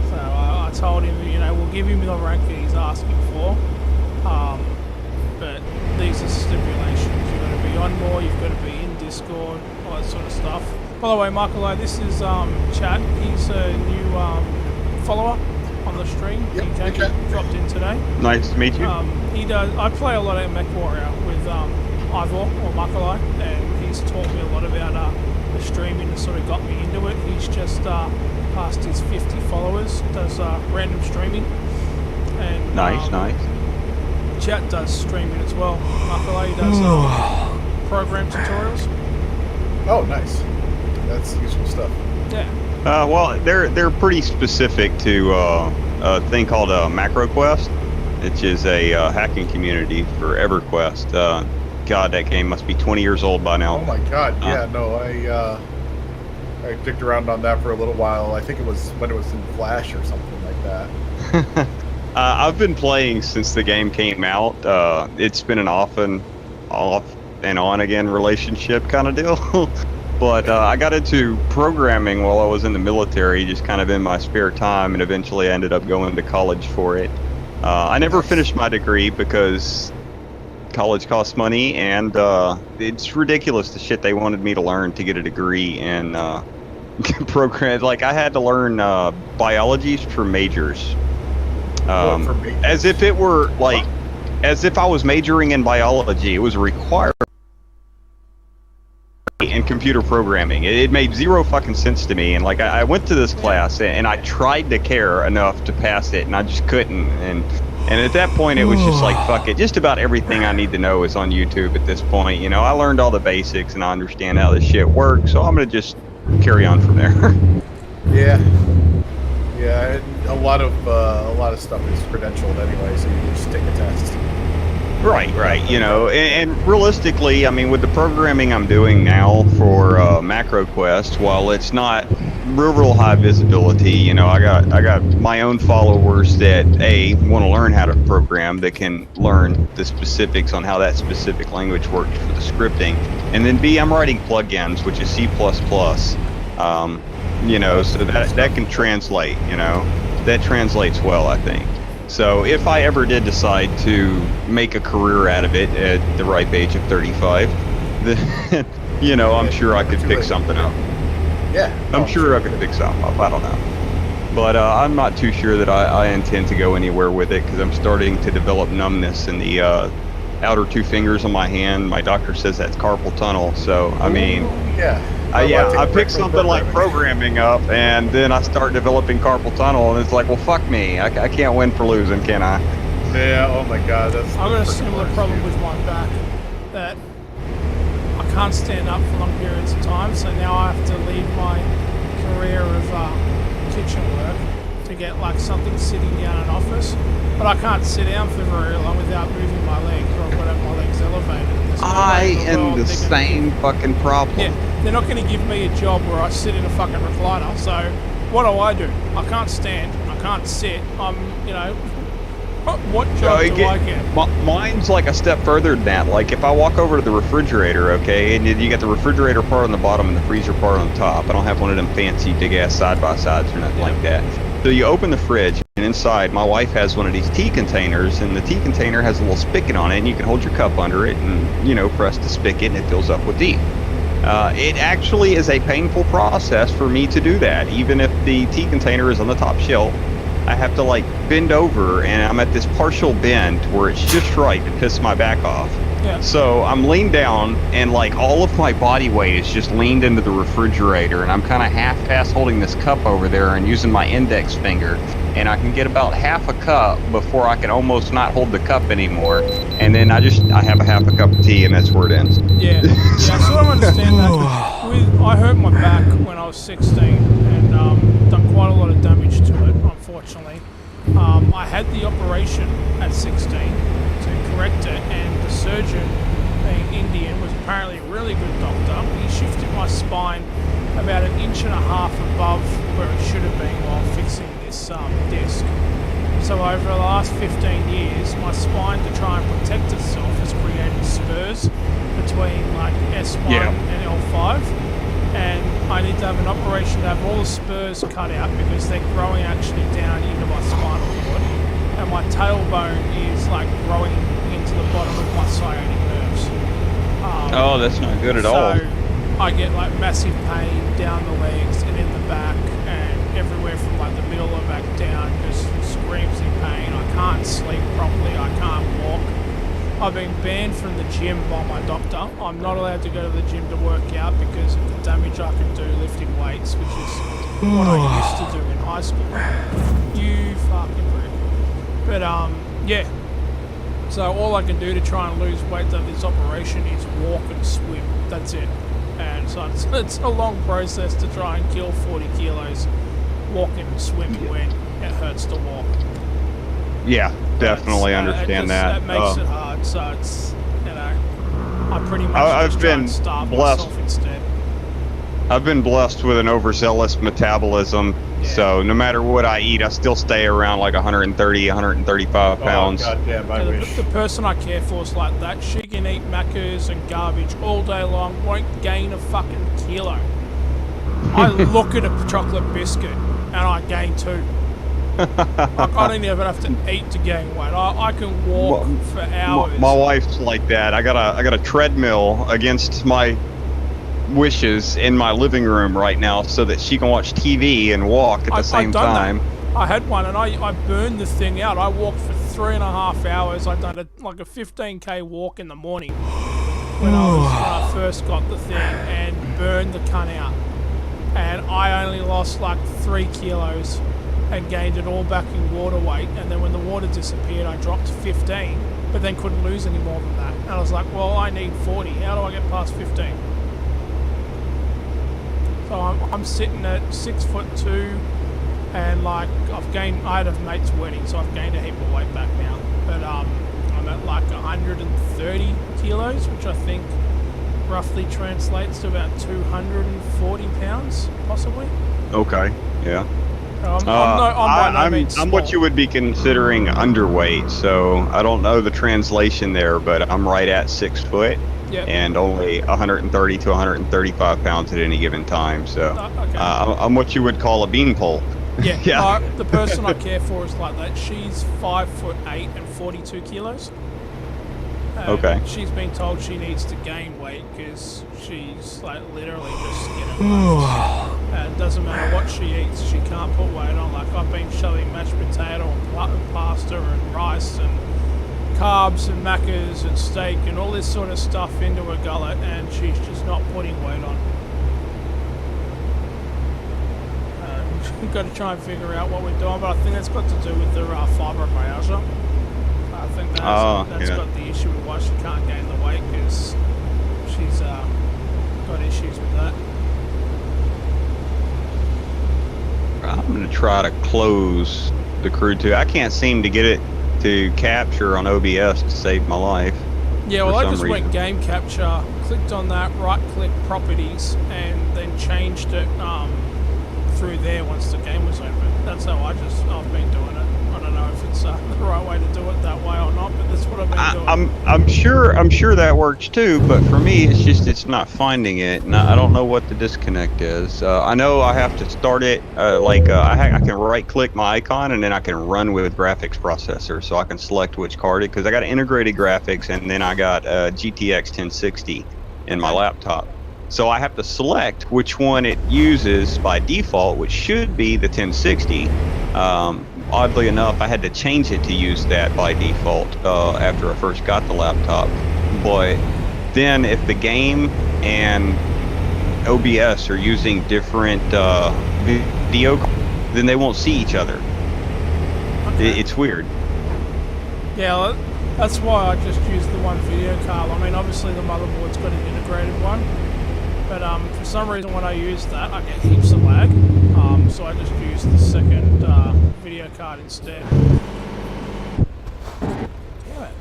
So I told him, we'll give him the rank that he's asking for, but these are stipulations. You've got to be on more, you've got to be in Discord, all that sort of stuff. By the way, Michael, this is Chad. He's a new follower on the stream. Yep, He dropped in today. Nice to meet you. He does. I play a lot of MechWarrior with Ivor or Makalai, and he's taught me a lot about the streaming and sort of got me into it. He's just past his 50 followers, does random streaming. And Nice. Chat does streaming as well. Makalai does program tutorials. Oh, nice. That's useful stuff. Yeah. Well, they're pretty specific to a thing called MacroQuest, which is a hacking community for EverQuest. God, that game must be 20 years old by now. Oh my god, yeah, no, I digged around on that for a little while. I think it was when it was in Flash or something like that. I've been playing since the game came out. It's been an off and on again relationship kind of deal. But I got into programming while I was in the military, just kind of in my spare time, and eventually I ended up going to college for it. I never finished my degree because college costs money, and it's ridiculous the shit they wanted me to learn to get a degree in program. Like, I had to learn biology for majors. As if it were like, as if I was majoring in biology. It was required in computer programming. It made zero fucking sense to me, and like I went to this class and I tried to care enough to pass it, and I just couldn't. And at that point it was just like, fuck it, just about everything I need to know is on YouTube at this point. I learned all the basics and I understand how this shit works, so I'm gonna just carry on from there. Yeah, and a lot of stuff is credentialed anyway, so you can just take a test. Right. And realistically, I mean, with the programming I'm doing now for MacroQuest, while it's not real high visibility, I got my own followers that want to learn how to program, that can learn the specifics on how that specific language works for the scripting, and then B, I'm writing plugins, which is C++, so that can translate, that translates well, I think. So if I ever did decide to make a career out of it at the ripe age of 35, then, you know, I'm sure I could pick something up. Yeah. I'm sure I could pick something up. I don't know. But I'm not too sure that I intend to go anywhere with it because I'm starting to develop numbness in the outer two fingers on my hand. My doctor says that's carpal tunnel. So, I mean, I pick something like programming up, and then I start developing carpal tunnel, and it's like, well, fuck me. I can't win for losing, can I? Yeah, oh my god, that's... I've got a similar problem with my back, that I can't stand up for long periods of time, so now I have to leave my career of kitchen work to get like something sitting down in an office. But I can't sit down for very long without moving my legs, or I've got to have my legs elevated. I am the same fucking problem. Yeah, they're not going to give me a job where I sit in a fucking recliner, so what do? I can't stand, I can't sit, I'm, you know, what job do I get? Mine's like a step further than that. Like if I walk over to the refrigerator, okay, and you got the refrigerator part on the bottom and the freezer part on the top. I don't have one of them fancy big ass side-by-sides or nothing like that. So you open the fridge, and inside, my wife has one of these tea containers, and the tea container has a little spigot on it, and you can hold your cup under it and, you know, press the spigot, and it fills up with tea. It actually is a painful process for me to do that. Even if the tea container is on the top shelf, I have to, like, bend over, and I'm at this partial bend where it's just right to piss my back off. Yeah. So I'm leaned down, and like all of my body weight is just leaned into the refrigerator, and I'm kind of half-ass holding this cup over there and using my index finger, and I can get about half a cup before I can almost not hold the cup anymore, and then I have a half a cup of tea, and that's where it ends. Yeah, I sort of understand that. I hurt my back when I was 16 and done quite a lot of damage to it, unfortunately. I had the operation at 16 to correct it, and the surgeon, being Indian, was apparently a really good doctor. He shifted my spine about 1.5 inches above where it should have been while fixing this disc. So over the last 15 years, my spine, to try and protect itself, has created spurs between like S1 and L5. And I need to have an operation to have all the spurs cut out because they're growing actually down into my spinal cord. And my tailbone is like growing into the bottom of my sciatic nerves. Oh, that's not good at all. So I get like massive pain down the legs and in the back and everywhere from like the middle and back down, just screams in pain. I can't sleep properly, I can't walk. I've been banned from the gym by my doctor. I'm not allowed to go to the gym to work out because of the damage I can do lifting weights, which is what I used to do in high school. You fucking prick. But yeah. So all I can do to try and lose weight after this operation is walk and swim. That's it. And so it's a long process to try and kill 40 kilos walking and swimming when it hurts to walk. Yeah, definitely understand that. That makes it hard, so it's, you know, I pretty much just try and starve myself instead. I've been blessed with an overzealous metabolism, so no matter what I eat, I still stay around like 130, 135 pounds. Oh, goddamn, I wish. The person I care for is like that. She can eat Maccas and garbage all day long, won't gain a fucking kilo. I look at a chocolate biscuit and I gain 2. I don't even have to eat to gain weight. I can walk for hours. My wife's like that. I got a treadmill against my wishes in my living room right now so that she can watch TV and walk at the same time. That. I had one and I burned the thing out. I walked for 3.5 hours. I done like a 15k walk in the morning when I first got the thing and burned the cunt out. And I only lost like 3 kilos and gained it all back in water weight, and then when the water disappeared I dropped 15, but then couldn't lose any more than that. And I was like, well, I need 40, how do I get past 15? So I'm sitting at 6'2", and like I had a mate's wedding, so I've gained a heap of weight back now, but I'm at like 130 kilos, which I think roughly translates to about 240 pounds, possibly. Okay, yeah. I'm what you would be considering underweight, so I don't know the translation there, but I'm right at 6 foot and only 130 to 135 pounds at any given time. So okay. I'm what you would call a beanpole. Yeah, Yeah. the person I care for is like that. She's 5'8" and 42 kilos. Okay. She's been told she needs to gain weight because she's like literally just skin and bones. It doesn't matter what she eats, she can't put weight on. Like I've been shoving mashed potato and pasta and rice and carbs and macas and steak and all this sort of stuff into her gullet, and she's just not putting weight on. We've got to try and figure out what we're doing, but I think that's got to do with the fibromyalgia. I think that's got the issue with why she can't gain the weight, because she's got issues with that. I'm going to try to close the crew too. I can't seem to get it to capture on OBS to save my life. Yeah, well, I just went game capture, clicked on that, right-click properties, and then changed it through there once the game was open. That's how I've been doing it. I don't know if it's the right way to do it that way or not, but that's what I've been doing. I'm sure that works too, but for me it's not finding it, and I don't know what the disconnect is. I know I have to start it I can right click my icon and then I can run with graphics processor, so I can select which card because I got integrated graphics and then I got GTX 1060 in my laptop. So I have to select which one it uses by default, which should be the 1060. Oddly enough, I had to change it to use that by default after I first got the laptop. But then if the game and OBS are using different video, then they won't see each other. Okay. It's weird. Yeah, that's why I just used the one video card. I mean, obviously the motherboard's got an integrated one. But for some reason when I use that, I get heaps of lag. So I just use the second video card instead. Damn it.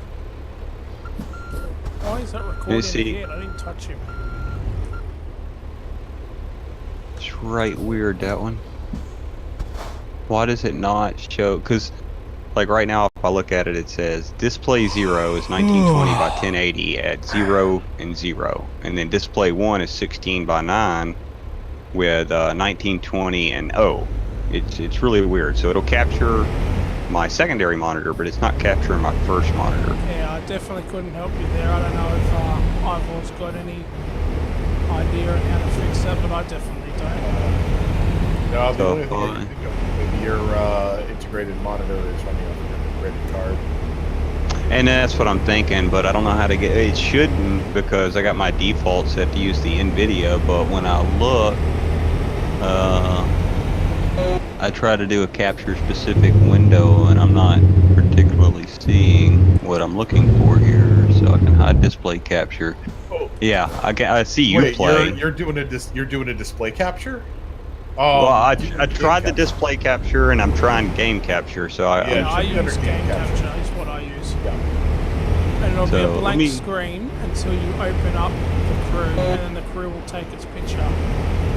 Why is that recording again? I didn't touch him. It's right weird, that one. Why does it not show? Because like right now, if I look at it, it says display 0 is 1920 by 1080 at 0 and 0. And then display 1 is 16 by 9 with 1920 and 0. It's really weird. So it'll capture my secondary monitor, but it's not capturing my first monitor. Yeah, I definitely couldn't help you there. I don't know if Ivor's got any idea on how to fix that, but I definitely don't. No, the only thing I can think of, maybe your integrated monitor is running off an integrated card. And that's what I'm thinking, but I don't know how to get it. Shouldn't, because I got my default set to use the NVIDIA, but when I look, I try to do a capture specific window and I'm not particularly seeing what I'm looking for here, so I can hide display capture. Oh. Yeah, I see you play. You're doing a display capture? Well, I tried the display capture and I'm trying game capture, so I use game capture. Is what I use. Yeah. And it'll be a blank screen until you open up the crew, and then the crew will take its picture.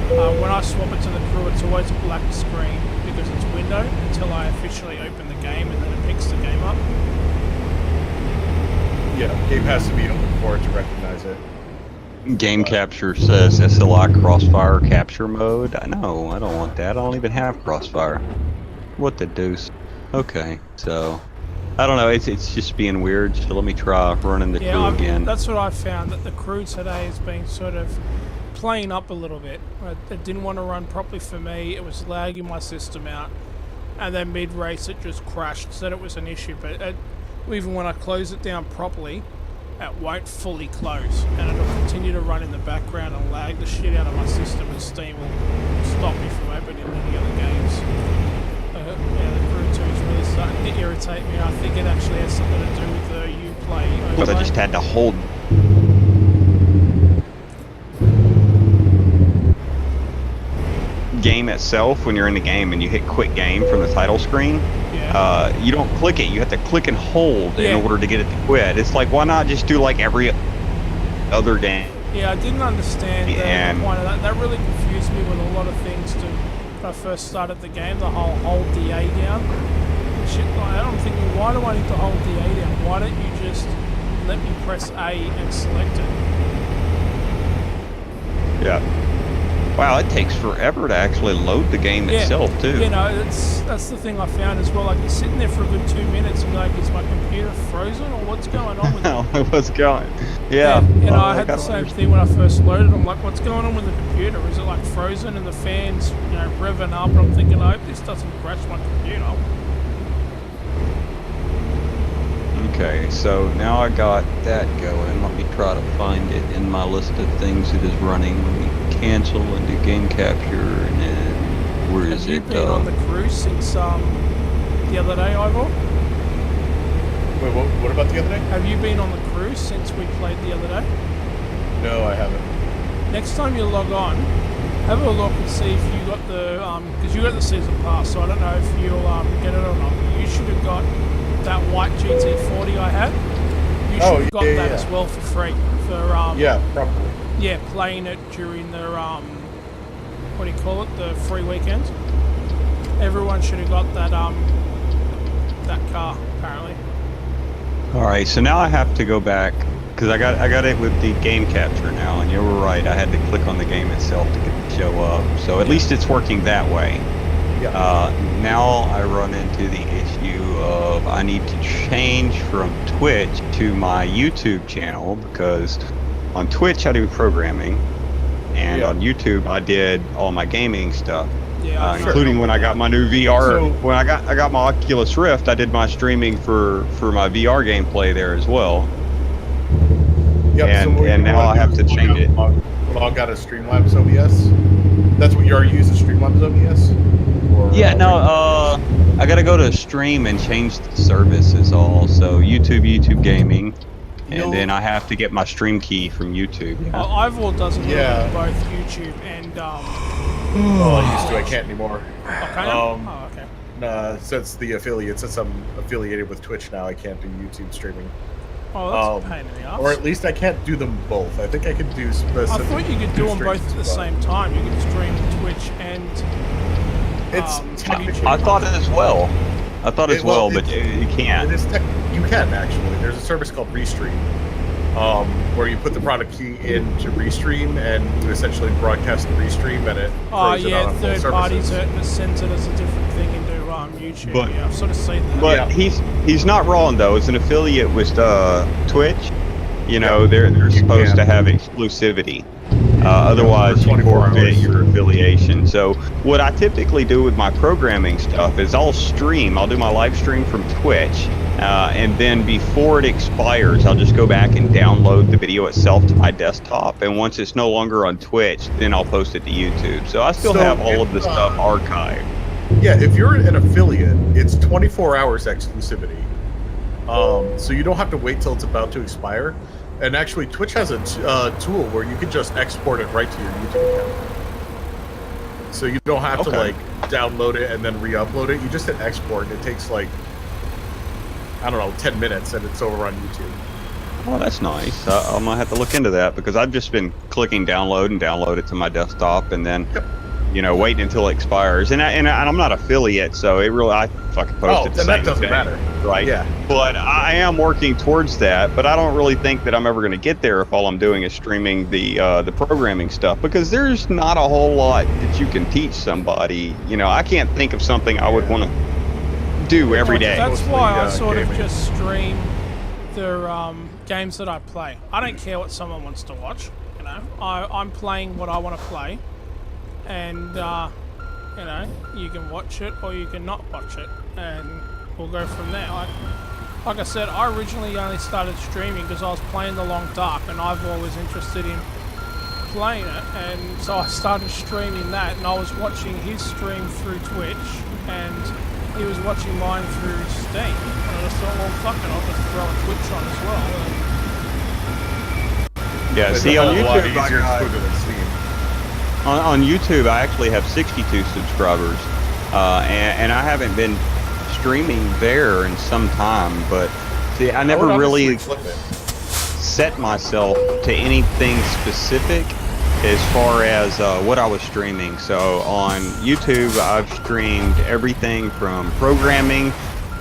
When I swap it to the crew, it's always a black screen because it's window until I officially open the game, and then it picks the game up. Yeah, game has to be open for it to recognize it. Game capture says SLI Crossfire capture mode. I know, I don't want that. I don't even have Crossfire. What the deuce? Okay, so I don't know. It's just being weird. So let me try running the crew again. That's what I found, that the crew today has been sort of playing up a little bit. It didn't want to run properly for me. It was lagging my system out, and then mid-race it just crashed. Said it was an issue, but even when I close it down properly, it won't fully close, and it'll continue to run in the background and lag the shit out of my system, and Steam will stop me from opening any other games. Yeah, the crew 2 is really starting to irritate me. I think it actually has something to do with the Uplay overlay. But I just had to hold. Game itself, when you're in the game and you hit quit game from the title screen, you don't click it. You have to click and hold in order to get it to quit. It's like, why not just do like every other game? Yeah, I didn't understand the point of that. That really confused me with a lot of things when I first started the game. The whole hold the A down. Shit, I'm thinking, why do I need to hold the A down? Why don't you just let me press A and select it? Yeah. Wow, it takes forever to actually load the game itself, too. You know, that's the thing I found as well. Like, you're sitting there for a good 2 minutes and like, is my computer frozen or what's going on with it? What's going? Yeah. And, you know, I had the gotta same understand. thing when I first loaded. I'm like, what's going on with the computer? Is it like frozen and the fans, you know, revving up? And I'm thinking, I hope this doesn't crash my computer. Okay, so now I got that going. Let me try to find it in my list of things it is running. Let me cancel and do game capture, and then where is Have you it? been on the cruise since the other day, Ivor? Wait, what about the other day? Have you been on the cruise since we played the other day? No, I haven't. Next time you log on, have a look and see if you got the because you got the season pass. So I don't know if you'll get it or not. But you should have got that white GT40 I had. You should have got that as well for free for Yeah, probably. yeah, playing it during the what do you call it, the free weekends. Everyone should have got that that car apparently. All right, so now I have to go back because I got it with the game capture now, and you were right. I had to click on the game itself to get it to show up. So at least it's working that way. Yeah. Now I run into the issue of I need to change from Twitch to my YouTube channel because on Twitch I do programming, and on YouTube I did all my gaming stuff. Yeah, including when I got my new VR. So- when I got my Oculus Rift, I did my streaming for my VR gameplay there as well. Yep, And- what and you now wanna I do have is to change it. Log out of Streamlabs OBS. That's what you already use, is Streamlabs OBS? Or, Yeah, no, I gotta go to stream and change the service is all. So YouTube Gaming, and then I have to get my stream key from YouTube. Yeah. Ivor does a little bit Yeah. of both YouTube and Oh, I used to. I can't anymore. okay. Oh, okay. Since I'm affiliated with Twitch now, I can't do YouTube streaming. Oh, that's a pain in the ass. Or at least I can't do them both. I think I could do specific. I thought you could do them both streams, at the but same time. You could stream Twitch and It's YouTube. I thought it as well. But you can't. It is you can actually. There's a service called Restream, where you put the product key into Restream and you essentially broadcast the Restream, and it Oh throws it yeah, on full third party services. sends it as a different thing into YouTube. But- Yeah, I've sort of seen that. But he's not wrong though. As an affiliate with Twitch, you know they're supposed to have exclusivity. Otherwise, you 24 forfeit hours. your affiliation. So what I typically do with my programming stuff is I'll do my live stream from Twitch, and then before it expires, I'll just go back and download the video itself to my desktop. And once it's no longer on Twitch, then I'll post it to YouTube. So I still So have all of the if, stuff archived. Yeah, if you're an affiliate, it's 24 hours exclusivity. So you don't have to wait till it's about to expire. And actually, Twitch has a tool where you can just export it right to your YouTube account. So you don't have to Okay. like download it and then re-upload it. You just hit export. It takes like, I don't know, 10 minutes, and it's over on YouTube. Oh, that's nice. I might have to look into that because I've just been clicking download it to my desktop, and then waiting until it expires. And I'm not affiliate, so I fucking post it the then same that doesn't day, matter. right? Yeah. But I am working towards that. But I don't really think that I'm ever going to get there if all I'm doing is streaming the programming stuff, because there's not a whole lot that you can teach somebody. I can't think of something I would want to do every day. That's Mostly, why I sort gaming. of just stream the games that I play. I don't care what someone wants to watch. I'm playing what I want to play, and you can watch it or you can not watch it, and we'll go from there. Like I said, I originally only started streaming because I was playing The Long Dark, and I've always interested in playing it, and so I started streaming that, and I was watching his stream through Twitch, and he was watching mine through Steam, and I just thought, well, fuck it, I'll just throw a Twitch on as well. Yeah. It's See, a on whole lot YouTube, easier to put it in Steam. on YouTube, I actually have 62 subscribers, and I haven't been streaming there in some time. But see, I never would really honestly flip it. set myself to anything specific as far as what I was streaming. So on YouTube, I've streamed everything from programming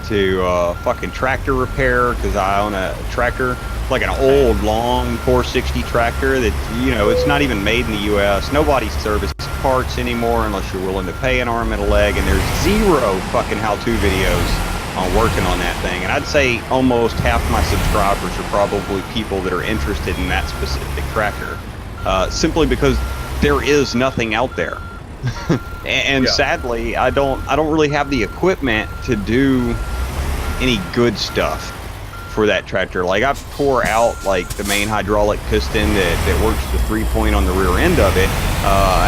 to fucking tractor repair, because I own a tractor, like an old long 460 tractor that it's not even made in the U.S. Nobody services parts anymore unless you're willing to pay an arm and a leg, and there's zero fucking how-to videos on working on that thing. And I'd say almost half my subscribers are probably people that are interested in that specific tractor, simply because there is nothing out there. And Yeah. sadly, I don't really have the equipment to do any good stuff for that tractor. Like, I've tore out like the main hydraulic piston that works the 3-point on the rear end of it.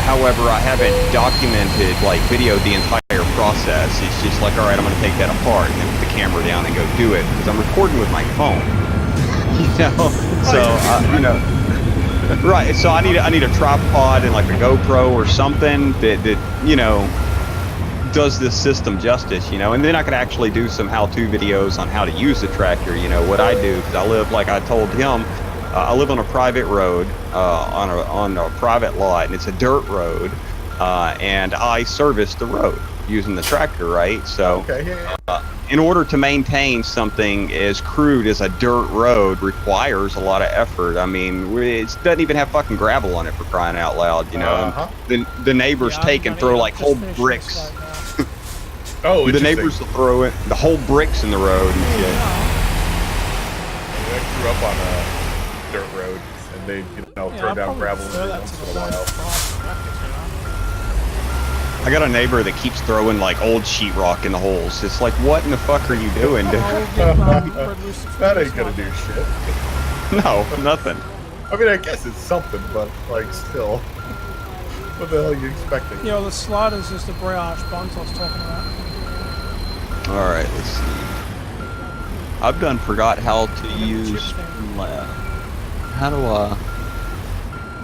However, I haven't documented, like, videoed the entire process. It's just like, all right, I'm going to take that apart and then put the camera down and go do it, because I'm recording with my phone. You know, so you know, right? So I need a tripod and like a GoPro or something that you know does this system justice, you know, and then I could actually do some how-to videos on how to use the tractor. You know what I do, because I live, like I told him, I live on a private road, on a private lot, and it's a dirt road, and I service the road using the tractor, right? So Okay, yeah. in order to maintain something as crude as a dirt road requires a lot of effort. I mean, it doesn't even have fucking gravel on it, for crying out loud, you know. And the neighbors Yeah, take and I'm throw gonna like just whole finish this bricks. right now. Oh, The interesting. neighbors will throw it, the whole bricks in the road and shit. I grew up on a dirt road, and they, you know, Yeah, throw I'd down probably gravel prefer every that once to in the a while. fast tractors, you know? I got a neighbor that keeps throwing like old sheetrock in the holes. It's like, what in the fuck are you doing, dude? Red Rooster That ain't Teeth gonna is do like shit. No, nothing. I mean, I guess it's something, but like, still, what the hell are you expecting? that. Yeah, well, the sliders is the brioche buns I was talking about. All right, let's see. I've done forgot how to use chip thing. Streamlab. How do I?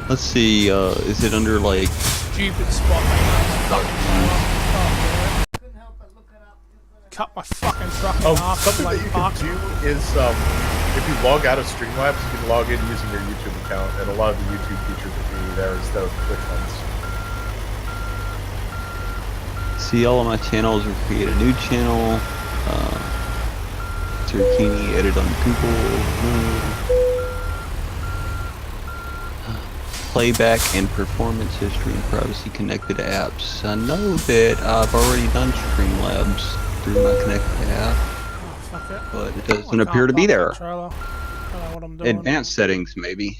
Let's see. Is it under like? Stupid spot, mate. Fucking trailer. Oh, yeah. Cut my fucking truck in Oh, half. something like that you park. can do is, if you log out of Streamlabs, you can log in using your YouTube account, and a lot of the YouTube features will be there instead of Twitch ones. See all of my channels or create a new channel. Zucchini edit on Google. Playback and performance history and privacy connected apps. I know that I've already done Streamlabs through my connected app, Oh, fuck it. but it doesn't I appear to can't be park there. that trailer. Don't know what I'm doing. Advanced settings, maybe.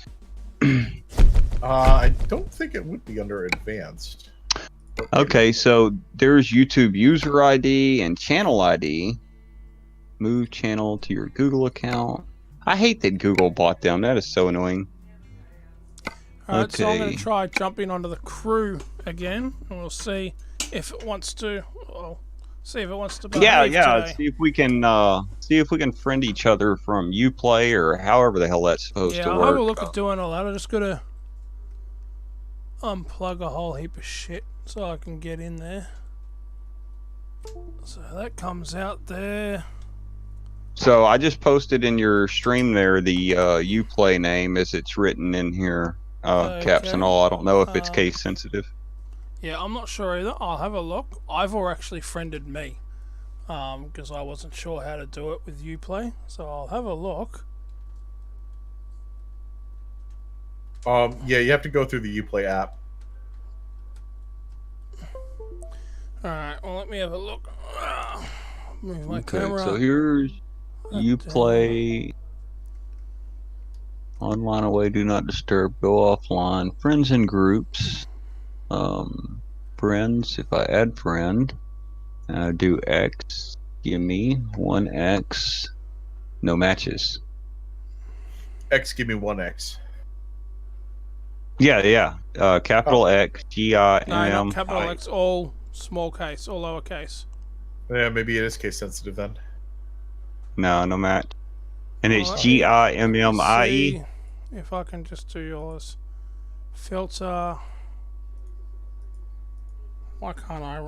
I don't think it would be under advanced. But maybe. Okay, so there's YouTube user ID and channel ID. Move channel to your Google account. I hate that Google bought them. That is so annoying. Alright, so I'm going Okay. to try jumping onto the crew again, and we'll see if it wants to. Well, see if it wants to behave Yeah. today. See if we can friend each other from Uplay or however the hell that's supposed Yeah, to I'll work. have a look at doing all that. I just gotta unplug a whole heap of shit so I can get in there. So that comes out there. So I just posted in your stream there the Uplay name as it's written in here, caps and Okay. all. I don't know if it's Um, case sensitive. Yeah, I'm not sure either. I'll have a look. Ivor actually friended me because I wasn't sure how to do it with Uplay. So I'll have a look. Yeah, you have to go through the Uplay app. Alright, well, let me have a look. Move my Okay, camera. so here's Uplay. Online away, do not disturb, go offline. Friends and groups. Friends, if I add friend, do X, give me 1X, no matches. X, give me 1X. Yeah. Capital X, G-I-M-M. No, not capital X, all small case, all lowercase. Yeah, maybe it is case sensitive then. No match. And it's Alright. G-I-M-M-I-E. See if I can just do yours. Filter. Why can't I?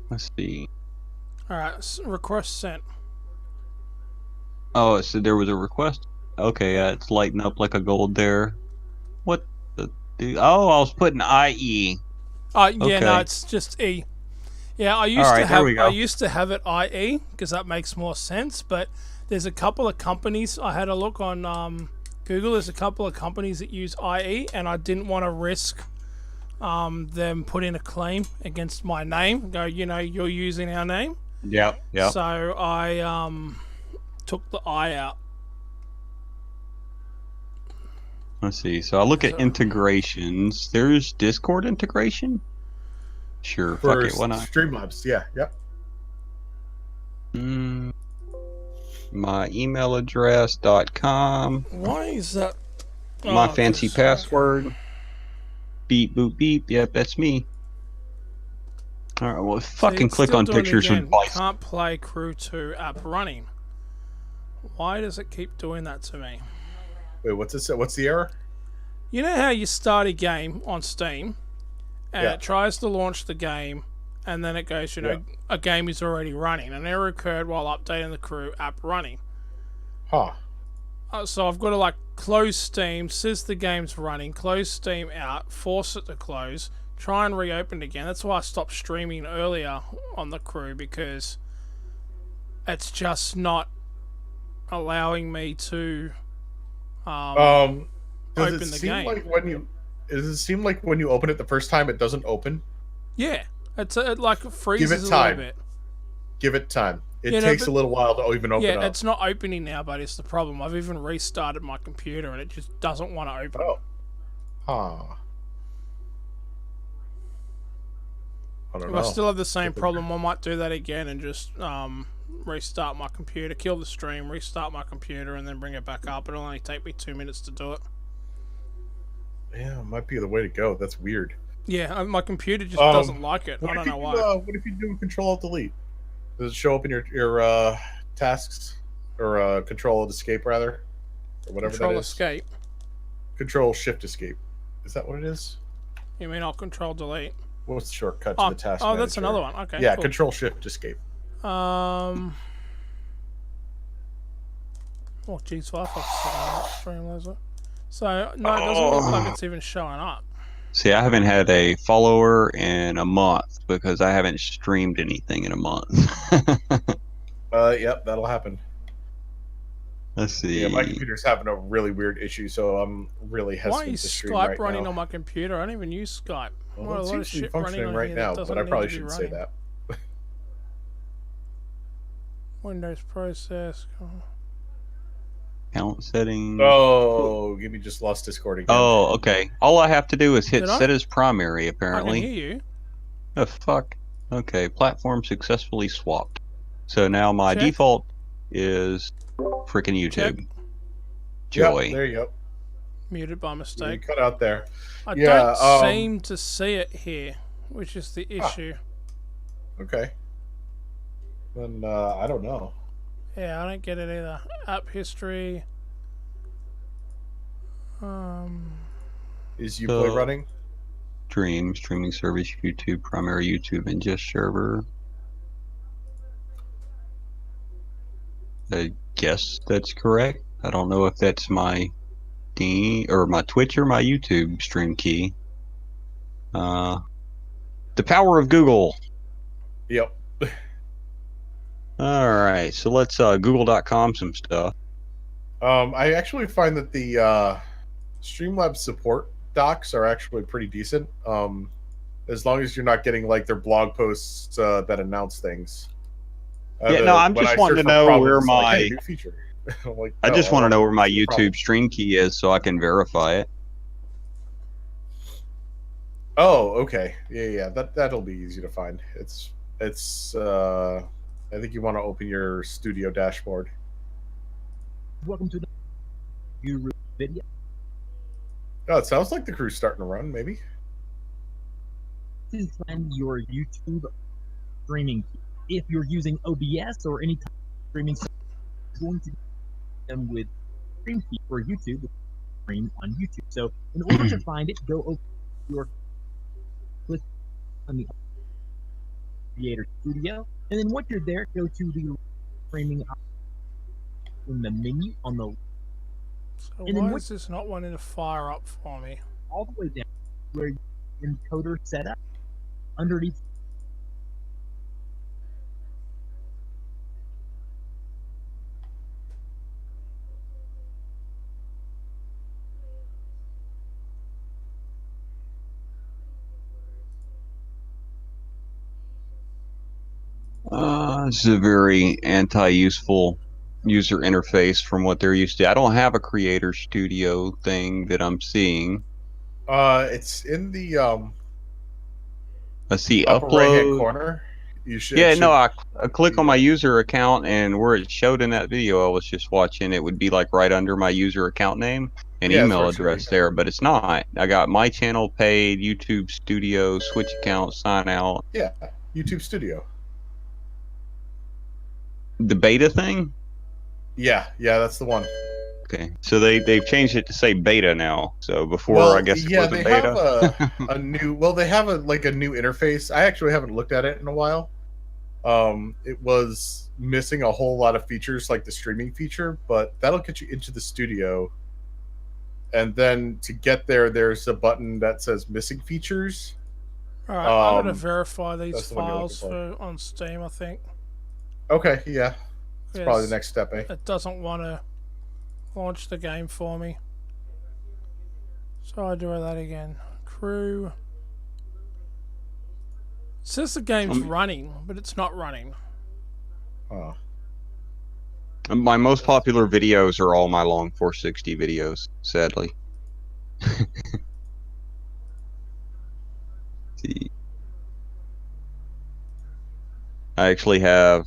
Let's see. Alright, request sent. Oh, so there was a request? Okay, yeah, it's lighting up like a gold there. What the dude? Oh, I was putting IE. Yeah, no, Okay. it's just E. Yeah, I used All right, to there have we go. I used to have it IE because that makes more sense. But there's a couple of companies I had a look on Google. There's a couple of companies that use IE, and I didn't want to risk them putting a claim against my name. Go, you're using our name. Yep. Yep. So I took the I out. Let's see. So I look at integrations. There's Discord integration. Sure. For Fuck it. Why not? Streamlabs, yeah, yep. My email address.com. Why is that? My Oh, fancy this- password. Beep boop beep. Yep, that's me. All right. Well, See, fucking it's click still on doing it pictures again. with device. Can't play Crew 2 app running. Why does it keep doing that to me? Wait, what's this? What's the error? You know how you start a game on Steam and Yeah. it tries to launch the game and then it goes, a game is already running. An error occurred while updating the Crew app running. Huh. So I've got to close Steam, says the game's running, close Steam out, force it to close, try and reopen it again. That's why I stopped streaming earlier on the Crew, because it's just not allowing me to Does open it the seem game. like does it seem like when you open it the first time it doesn't open? Yeah, it freezes Give it a time. little bit. Give it time. It Yeah, no, takes but- a little while to even open Yeah, up. it's not opening now, but it's the problem. I've even restarted my computer and it just doesn't want to open. Oh. Huh. I don't If know. I still have the same problem, I might do that again and just restart my computer, kill the stream, restart my computer, and then bring it back up. It'll only take me 2 minutes to do it. Yeah, it might be the way to go. That's weird. Yeah, my computer just doesn't like it. I don't know why. What if you do Control-Alt-Delete? Does it show up in your tasks or Control-Alt-Escape rather, or whatever Control that is? Escape. Control-Shift-Escape. Is that what it is? You mean I'll Control Delete? What's the shortcut to the task oh, that's manager? another one. Okay. Yeah, cool. Control-Shift-Escape. Oh, geez, Firefox is Streamlabs. So no, it doesn't look like it's even showing up. See, I haven't had a follower in a month because I haven't streamed anything in a month. Yep, that'll happen. Let's see. Yeah, my computer's having a really weird issue, so I'm really hesitant Why is to stream Skype right running now. on my computer? I don't even use Skype. Well, What a it's lot of usually shit running functioning on right here now, that but I doesn't probably need to be shouldn't say running. that. Windows process. Account settings. Oh, Gibby just lost Discord again. Oh, okay. All I have to do is hit Did I? set as primary, I can apparently. hear you. Oh, fuck. Okay, platform successfully swapped. So now my Check. default is freaking YouTube. Yep, Joy. there you go. Muted by You mistake. cut out there. I Yeah, don't seem to see it here, which is the issue. Okay. Then I don't know. Yeah, I don't get it either. App history. Is Uplay So- running? Streaming service, YouTube, primary YouTube, and just server. I guess that's correct. I don't know if that's my or my Twitch or my YouTube stream key. The power of Google. Yep. All right, so let's google.com some stuff. I actually find that the Streamlabs support docs are actually pretty decent. As long as you're not getting like their blog posts that announce things. Yeah, no, I'm when just I wanting search to for know problems, where it's like, my- hey, new feature. I'm like, I no, just want to don't know where my see the problem. YouTube stream key is so I can verify it. Oh, okay. Yeah. That'll be easy to find. It's I think you want to open your studio dashboard. Welcome to the Guru video. Oh, it sounds like the crew's starting to run, maybe. This is find your YouTube streaming key. If you're using OBS or any type of streaming, it's going to them with stream key for YouTube stream on YouTube. So in order to find it, go over your click on the Creator Studio, and then once you're there, go to the streaming in the menu on the So And then why what- is this not wanting to fire up for me? all the way down where encoder setup underneath This is a very anti-useful user interface from what they're used to. I don't have a creator studio thing that I'm seeing. It's in the I see upper right-hand upload. corner. You should. Yeah, no, I click on my user account, and where it showed in that video I was just watching, it would be like right under my user account name and Yeah, that's email where it should address be. there, but it's not. I got my channel paid, YouTube Studio, Switch account, sign out. Yeah, YouTube Studio. The beta thing? Yeah, that's the one. Okay, so they've changed it to say beta now. So before, I guess it was a they beta. have a new. Well, they have a new interface. I actually haven't looked at it in a while. It was missing a whole lot of features, like the streaming feature, but that'll get you into the studio. And then to get there, there's a button that says missing features. Alright, I'm gonna Um, verify these that's the one you're files looking on Steam, I think. Okay, yeah, that's probably Yes. the next step, eh? It doesn't want to launch the game for me. So I do that again. Crew. It says the game's running, but it's not running. Oh. My most popular videos are all my long 460 videos, sadly. See. I actually have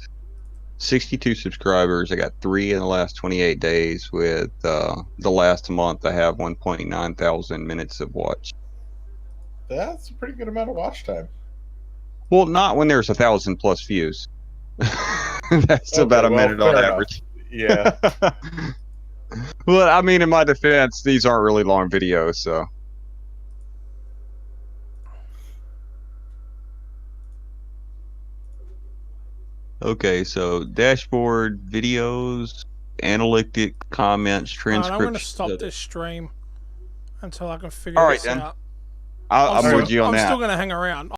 62 subscribers. I got 3 in the last 28 days. With the last month, I have 1.9 thousand minutes of watch. That's a pretty good amount of watch time. Well, not when there's 1,000+ views. That's Okay, about a well, minute on fair enough. average. Yeah. Well, I mean, in my defense, these aren't really long videos, so. Okay, so dashboard, videos, analytic, comments, Alright, transcripts. I'm gonna stop this stream until I can figure All right, this then. out. I'm still, with you on I'm that. still gonna hang around.